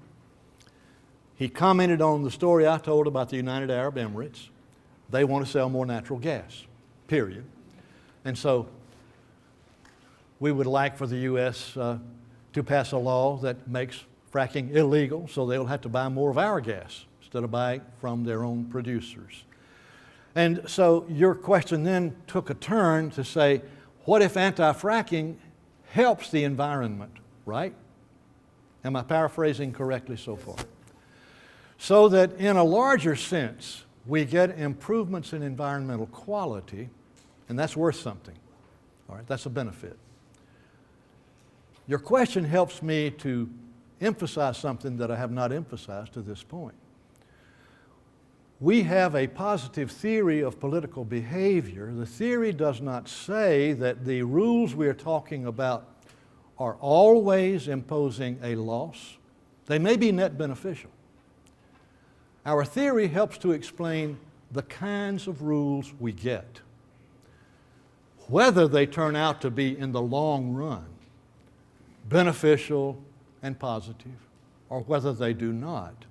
He commented on the story I told about the United Arab Emirates. They want to sell more natural gas, period. And so we would like for the U.S. To pass a law that makes fracking illegal, so they'll have to buy more of our gas. instead of buying from their own producers. And so your question then took a turn to say, what if anti-fracking helps the environment, right? Am I paraphrasing correctly so far? So that in a larger sense, we get improvements in environmental quality, and that's worth something. All right, that's a benefit. Your question helps me to emphasize something that I have not emphasized to this point. We have a positive theory of political behavior. The theory does not say that the rules we are talking about are always imposing a loss. They may be net beneficial. Our theory helps to explain the kinds of rules we get, whether they turn out to be in the long run beneficial and positive, or whether they do not.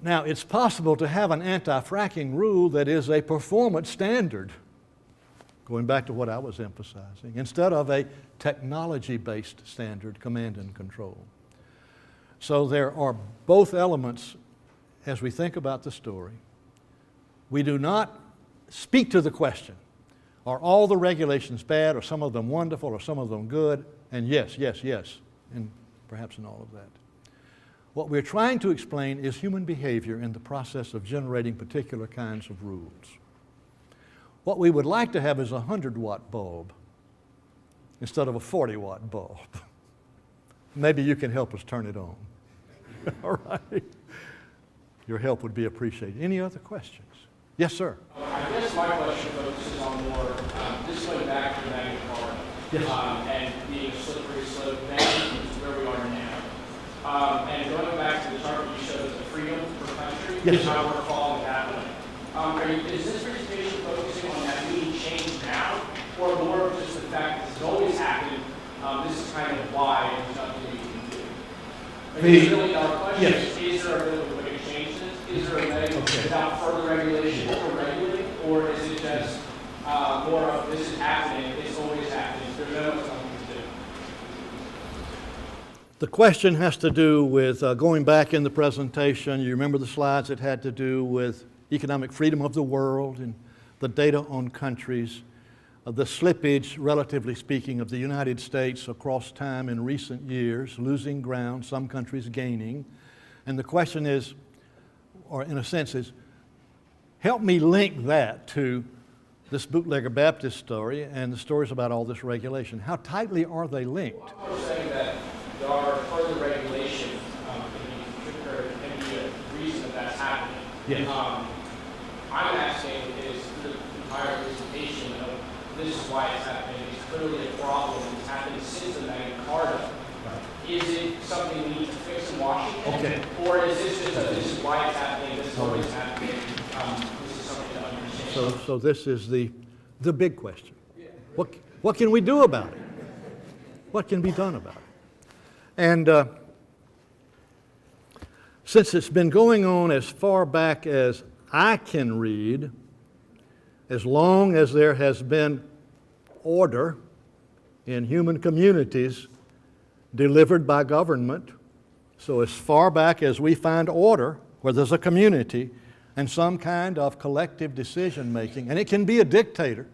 Now, it's possible to have an anti-fracking rule that is a performance standard, going back to what I was emphasizing, instead of a technology-based standard, command and control. So there are both elements as we think about the story. We do not speak to the question, are all the regulations bad, or some of them wonderful, or some of them good? And yes, yes, yes, and perhaps in all of that. What we're trying to explain is human behavior in the process of generating particular kinds of rules. What we would like to have is a 100-watt bulb instead of a 40-watt bulb. Maybe you can help us turn it on. All right. Your help would be appreciated. Any other questions? Yes, sir. I guess my question focuses on more, this going back to Magna Carta, and being a slippery slope then to where we are now. And going back to the chart you showed of the freedom per country, yes, how we're falling that way. Is this presentation focusing on that being changed now, or more of just the fact that this has always happened, this is kind of why and there's nothing we can do? Because really our question is there a real way to change this? Is there a way without further regulation to regulate, or is it just more of this is happening, it's always happening, there's no something to do? The question has to do with, going back in the presentation, you remember the slides, it had to do with economic freedom of the world and the data on countries, the slippage, relatively speaking, of the United States across time in recent years, losing ground, some countries gaining. And the question is, or in a sense is, help me link that to this Bootlegger Baptist story and the stories about all this regulation. How tightly are they linked? Well, I'm saying that there are further regulation can be a reason that that's happening. Yes. I'm asking is the entire presentation of this is why it's happening. It's clearly a problem. It's happened since the Magna Carta. Is it something we need to fix in Washington? Okay. Or is this just this is why it's happening, this is always happening, this is something to understand? So this is the big question. What can we do about it? What can be done about it? And since it's been going on as far back as I can read, as long as there has been order in human communities delivered by government, so as far back as we find order where there's a community and some kind of collective decision making, and it can be a dictator.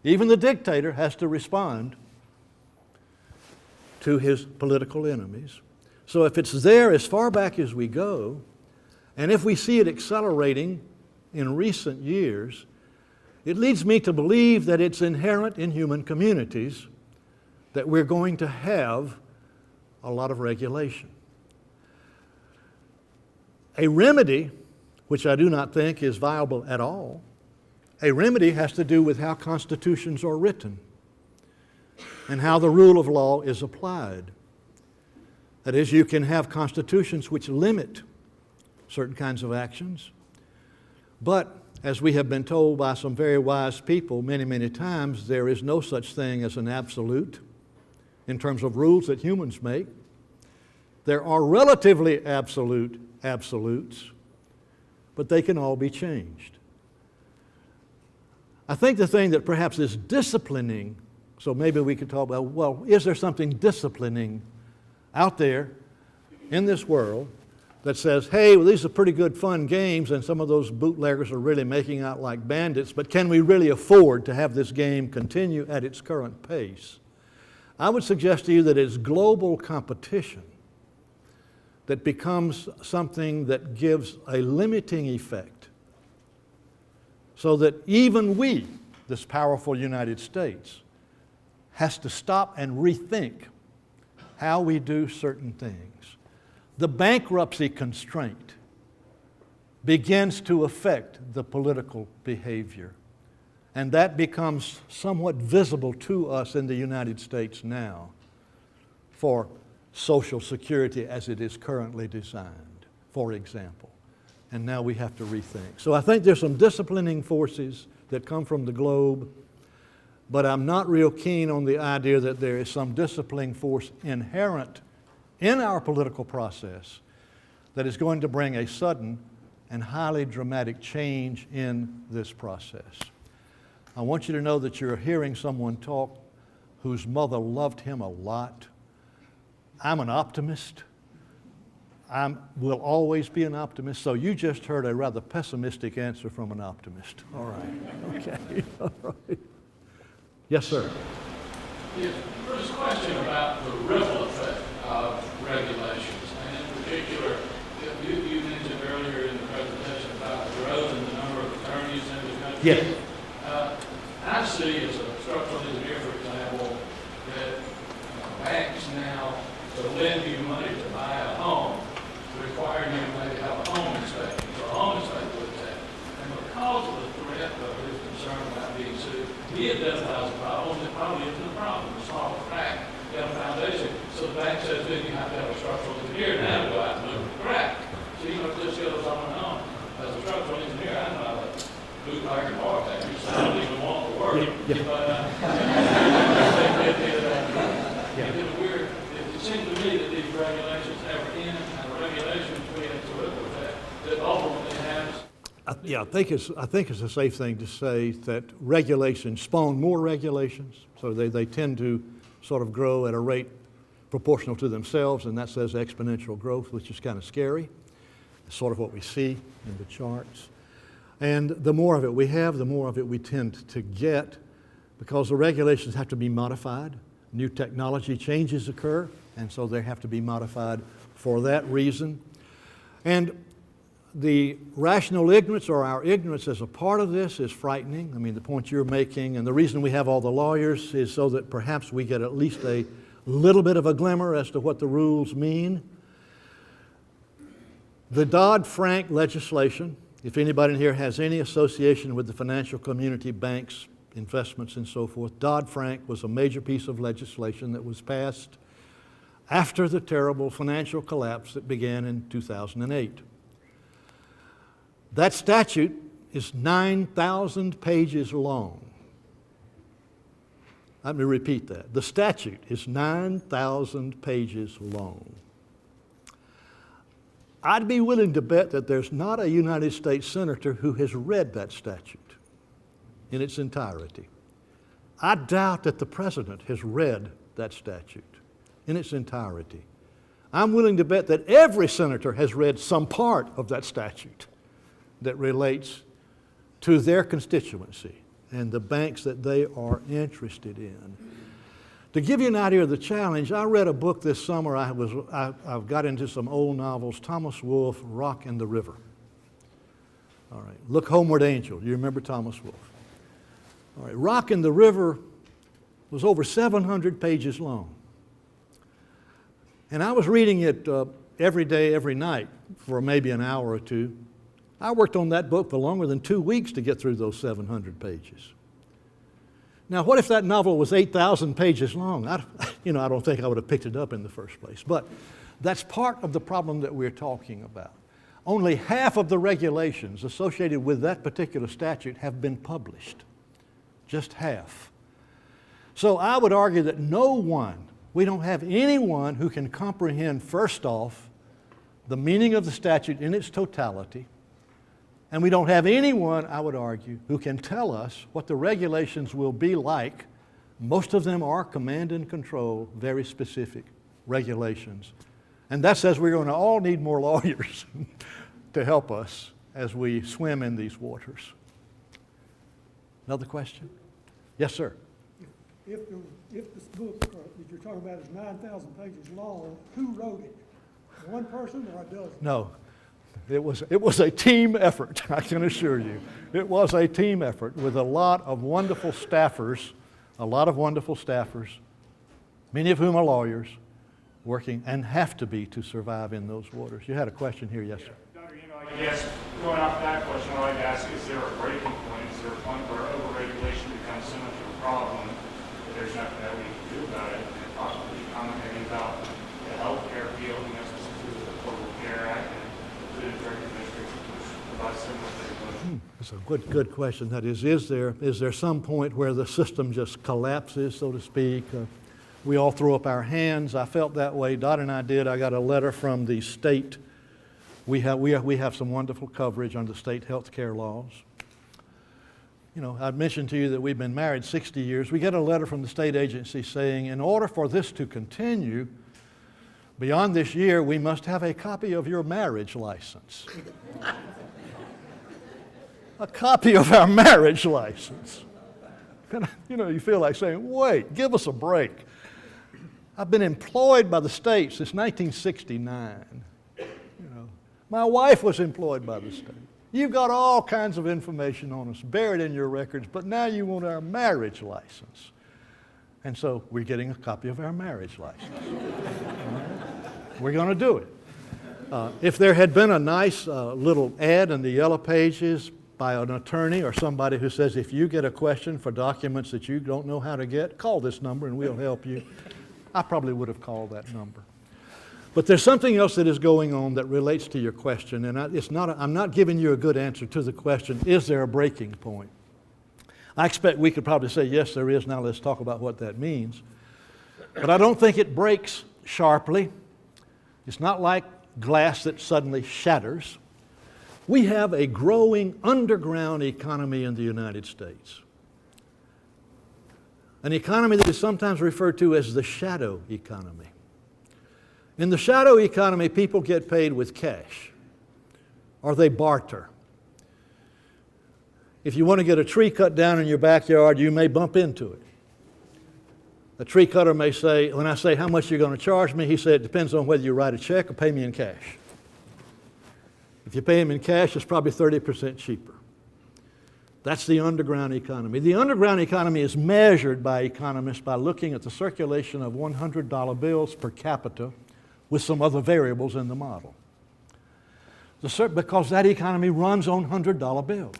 Even the dictator has to respond to his political enemies. So if it's there as far back as we go, and if we see it accelerating in recent years, it leads me to believe that it's inherent in human communities that we're going to have a lot of regulation. A remedy, which I do not think is viable at all, a remedy has to do with how constitutions are written and how the rule of law is applied. That is, you can have constitutions which limit certain kinds of actions, but as we have been told by some very wise people many, many times, there is no such thing as an absolute in terms of rules that humans make. There are relatively absolute absolutes, but they can all be changed. I think the thing that perhaps is disciplining, so maybe we could talk about, well, is there something disciplining out there in this world that says, hey, well, these are pretty good fun games and some of those bootleggers are really making out like bandits, but can we really afford to have this game continue at its current pace? I would suggest to you that it's global competition that becomes something that gives a limiting effect, so that even we, this powerful United States, has to stop and rethink how we do certain things. The bankruptcy constraint begins to affect the political behavior, and that becomes somewhat visible to us in the United States now for Social Security as it is currently designed, for example. And now we have to rethink. So I think there's some disciplining forces that come from the globe, but I'm not real keen on the idea that there is some disciplining force inherent in our political process that is going to bring a sudden and highly dramatic change in this process. I want you to know that you're hearing someone talk whose mother loved him a lot. I'm an optimist. I will always be an optimist. So you just heard a rather pessimistic answer from an optimist. All right. Okay. All right. Yes, sir. Yes. First question about the ripple effect of regulations, and in particular, you mentioned earlier in the presentation about the growth in the number of attorneys in the country. Yes. I see as a structural engineer, for example, that banks now, to lend you money to buy a home, require you to maybe have a home inspection. So a home inspector would that. And because of the threat of his concern about being sued, he identifies a problem that probably isn't a problem. A small crack in a foundation. So the bank says, then you have to have a structural engineer now to go out and move the crack. So you know, it just goes on and on. As a structural engineer, I know how to bootlegger bar back. So I don't even want to work. Yeah. But it seems to me that these regulations have in and regulations create a ripple effect that ultimately has. Yeah, I think it's a safe thing to say that regulations spawn more regulations, so they tend to sort of grow at a rate proportional to themselves, and that says exponential growth, which is kind of scary. It's sort of what we see in the charts. And the more of it we have, the more of it we tend to get, because the regulations have to be modified. New technology changes occur, and so they have to be modified for that reason. And the rational ignorance, or our ignorance as a part of this, is frightening. I mean, the point you're making, and the reason we have all the lawyers is so that perhaps we get at least a little bit of a glimmer as to what the rules mean. The Dodd-Frank legislation, if anybody in here has any association with the financial community, banks, investments, and so forth, Dodd-Frank was a major piece of legislation that was passed after the terrible financial collapse that began in 2008. That statute is 9,000 pages long. Let me repeat that. The statute is 9,000 pages long. I'd be willing to bet that there's not a United States senator who has read that statute in its entirety. I doubt that the president has read that statute in its entirety. I'm willing to bet that every senator has read some part of that statute that relates to their constituency and the banks that they are interested in. To give you an idea of the challenge, I read a book this summer. I've got into some old novels, Thomas Wolfe, Rock and the River. All right, Look Homeward Angel. You remember Thomas Wolfe? All right, Rock and the River was over 700 pages long. And I was reading it every day, every night for maybe an hour or two. I worked on that book for longer than 2 weeks to get through those 700 pages. Now, what if that novel was 8,000 pages long? I don't think I would have picked it up in the first place. But that's part of the problem that we're talking about. Only half of the regulations associated with that particular statute have been published. Just half. So I would argue that we don't have anyone who can comprehend, first off, the meaning of the statute in its totality. And we don't have anyone, I would argue, who can tell us what the regulations will be like. Most of them are command and control, very specific regulations. And that says we're going to all need more lawyers to help us as we swim in these waters. Another question? Yes, sir. If this book that you're talking about is 9,000 pages long, who wrote it? One person or a dozen? No, it was a team effort, I can assure you. It was a team effort with a lot of wonderful staffers, many of whom are lawyers, working and have to be to survive in those waters. You had a question here, yes, sir? Dr. Yandle, I guess going off that question, I'd like to ask, is there a breaking point? Is there a point where overregulation becomes so much of a problem that there's nothing that we can do about it? And possibly commenting about the healthcare field, specifically with the Affordable Care Act and food and drug districts, which provide similar things. That's a good question. That is there some point where the system just collapses, so to speak? We all throw up our hands. I felt that way. Dot and I did. I got a letter from the state. We have some wonderful coverage under state health care laws. You know, I mentioned to you that we've been married 60 years. We get a letter from the state agency saying, in order for this to continue, beyond this year, we must have a copy of your marriage license. A copy of our marriage license. And, you know, you feel like saying, wait, give us a break. I've been employed by the state since 1969. You know, my wife was employed by the state. You've got all kinds of information on us buried in your records, but now you want our marriage license. And so we're getting a copy of our marriage license. We're going to do it. If there had been a nice little ad in the Yellow Pages by an attorney or somebody who says, if you get a question for documents that you don't know how to get, call this number and we'll help you, I probably would have called that number. But there's something else that is going on that relates to your question, and I'm not giving you a good answer to the question, is there a breaking point? I expect we could probably say, yes, there is. Now let's talk about what that means. But I don't think it breaks sharply. It's not like glass that suddenly shatters. We have a growing underground economy in the United States. An economy that is sometimes referred to as the shadow economy. In the shadow economy, people get paid with cash, or they barter. If you want to get a tree cut down in your backyard, you may bump into it. The tree cutter may say, when I say, how much you're going to charge me, he said, it depends on whether you write a check or pay me in cash. If you pay him in cash, it's probably 30% cheaper. That's the underground economy. The underground economy is measured by economists by looking at the circulation of $100 bills per capita with some other variables in the model. Because that economy runs on $100 bills.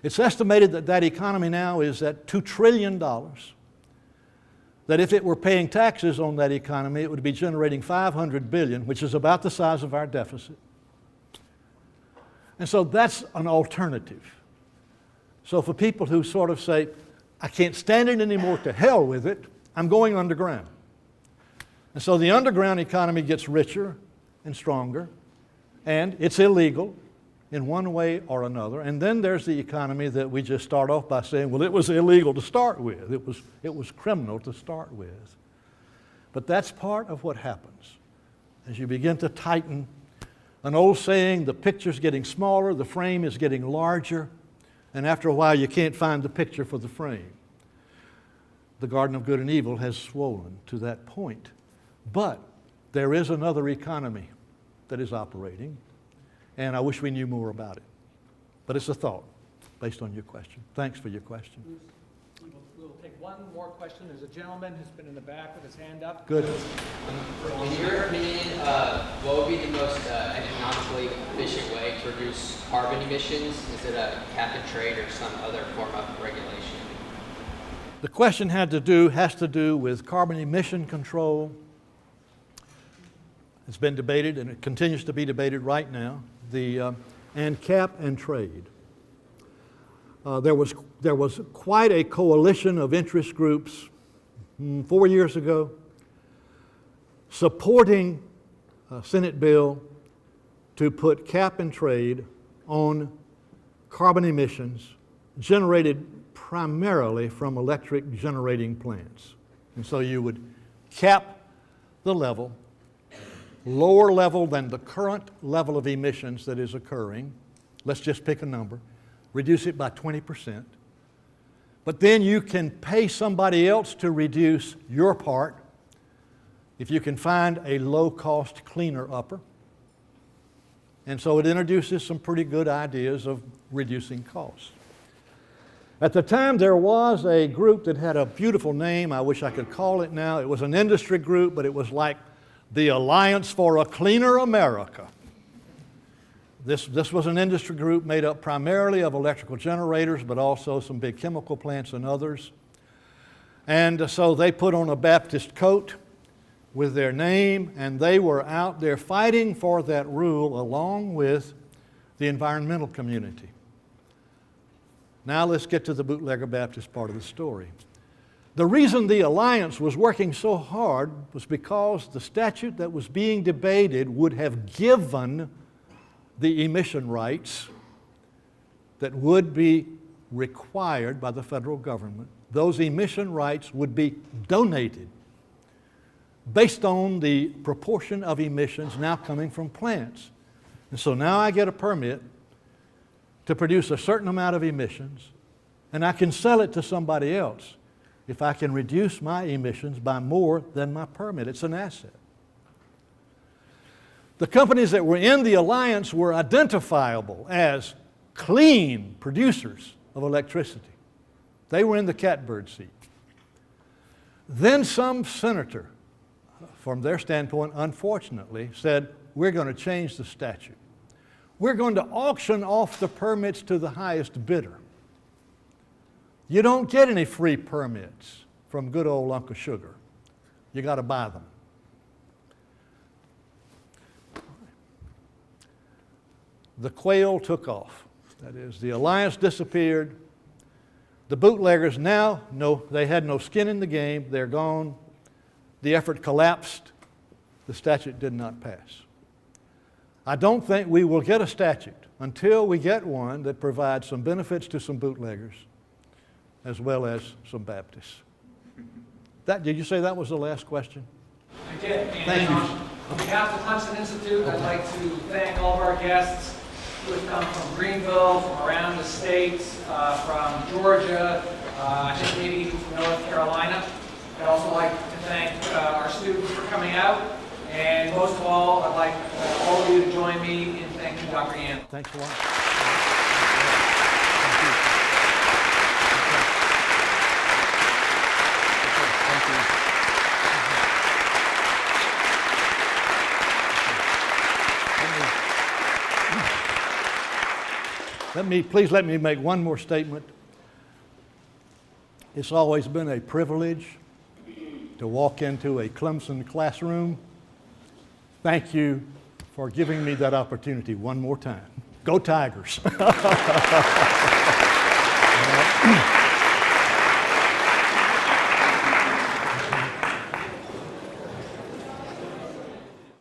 It's estimated that that economy now is at $2 trillion. That if it were paying taxes on that economy, it would be generating $500 billion, which is about the size of our deficit. And so that's an alternative. So for people who sort of say, I can't stand it anymore, to hell with it, I'm going underground. And so the underground economy gets richer and stronger, and it's illegal in one way or another. And then there's the economy that we just start off by saying, well, it was illegal to start with. It was criminal to start with. But that's part of what happens. As you begin to tighten, an old saying, the picture's getting smaller, the frame is getting larger, and after a while you can't find the picture for the frame. The Garden of Good and Evil has swollen to that point. But there is another economy that is operating, and I wish we knew more about it. But it's a thought based on your question. Thanks for your question. We'll take one more question. There's a gentleman who's been in the back with his hand up. Good. In your opinion, what would be the most economically efficient way to reduce carbon emissions? Is it a cap and trade or some other form of regulation? The question has to do with carbon emission control. It's been debated, and it continues to be debated right now, and cap and trade. There was quite a coalition of interest groups 4 years ago supporting a Senate bill to put cap and trade on carbon emissions generated primarily from electric generating plants. And so you would cap the level lower level than the current level of emissions that is occurring. Let's just pick a number. Reduce it by 20%. But then you can pay somebody else to reduce your part if you can find a low-cost cleaner upper. And so it introduces some pretty good ideas of reducing costs. At the time, there was a group that had a beautiful name. I wish I could call it now. It was an industry group, but it was like the Alliance for a Cleaner America. This was an industry group made up primarily of electrical generators, but also some big chemical plants and others. And so they put on a Baptist coat with their name, and they were out there fighting for that rule along with the environmental community. Now let's get to the Bootlegger Baptist part of the story. The reason the Alliance was working so hard was because the statute that was being debated would have given the emission rights that would be required by the federal government. Those emission rights would be donated based on the proportion of emissions now coming from plants. And so now I get a permit to produce a certain amount of emissions, and I can sell it to somebody else if I can reduce my emissions by more than my permit. It's an asset. The companies that were in the alliance were identifiable as clean producers of electricity. They were in the catbird seat. Then some senator, from their standpoint, unfortunately, said, we're going to change the statute. We're going to auction off the permits to the highest bidder. You don't get any free permits from good old Uncle Sugar. You got to buy them. The quail took off. That is, the alliance disappeared. The bootleggers now, they had no skin in the game. They're gone. The effort collapsed. The statute did not pass. I don't think we will get a statute until we get one that provides some benefits to some bootleggers as well as some Baptists. Did you say that was the last question? I did. And Thank you. On behalf of the Clemson Institute, I'd like to thank all of our guests who have come from Greenville, from around the states, from Georgia, I think maybe even from North Carolina. I'd also like to thank our students for coming out. And most of all, I'd like all of you to join me in thanking Dr. Yandle. Thanks a lot. Please let me make one more statement. It's always been a privilege to walk into a Clemson classroom. Thank you for giving me that opportunity one more time. Go Tigers!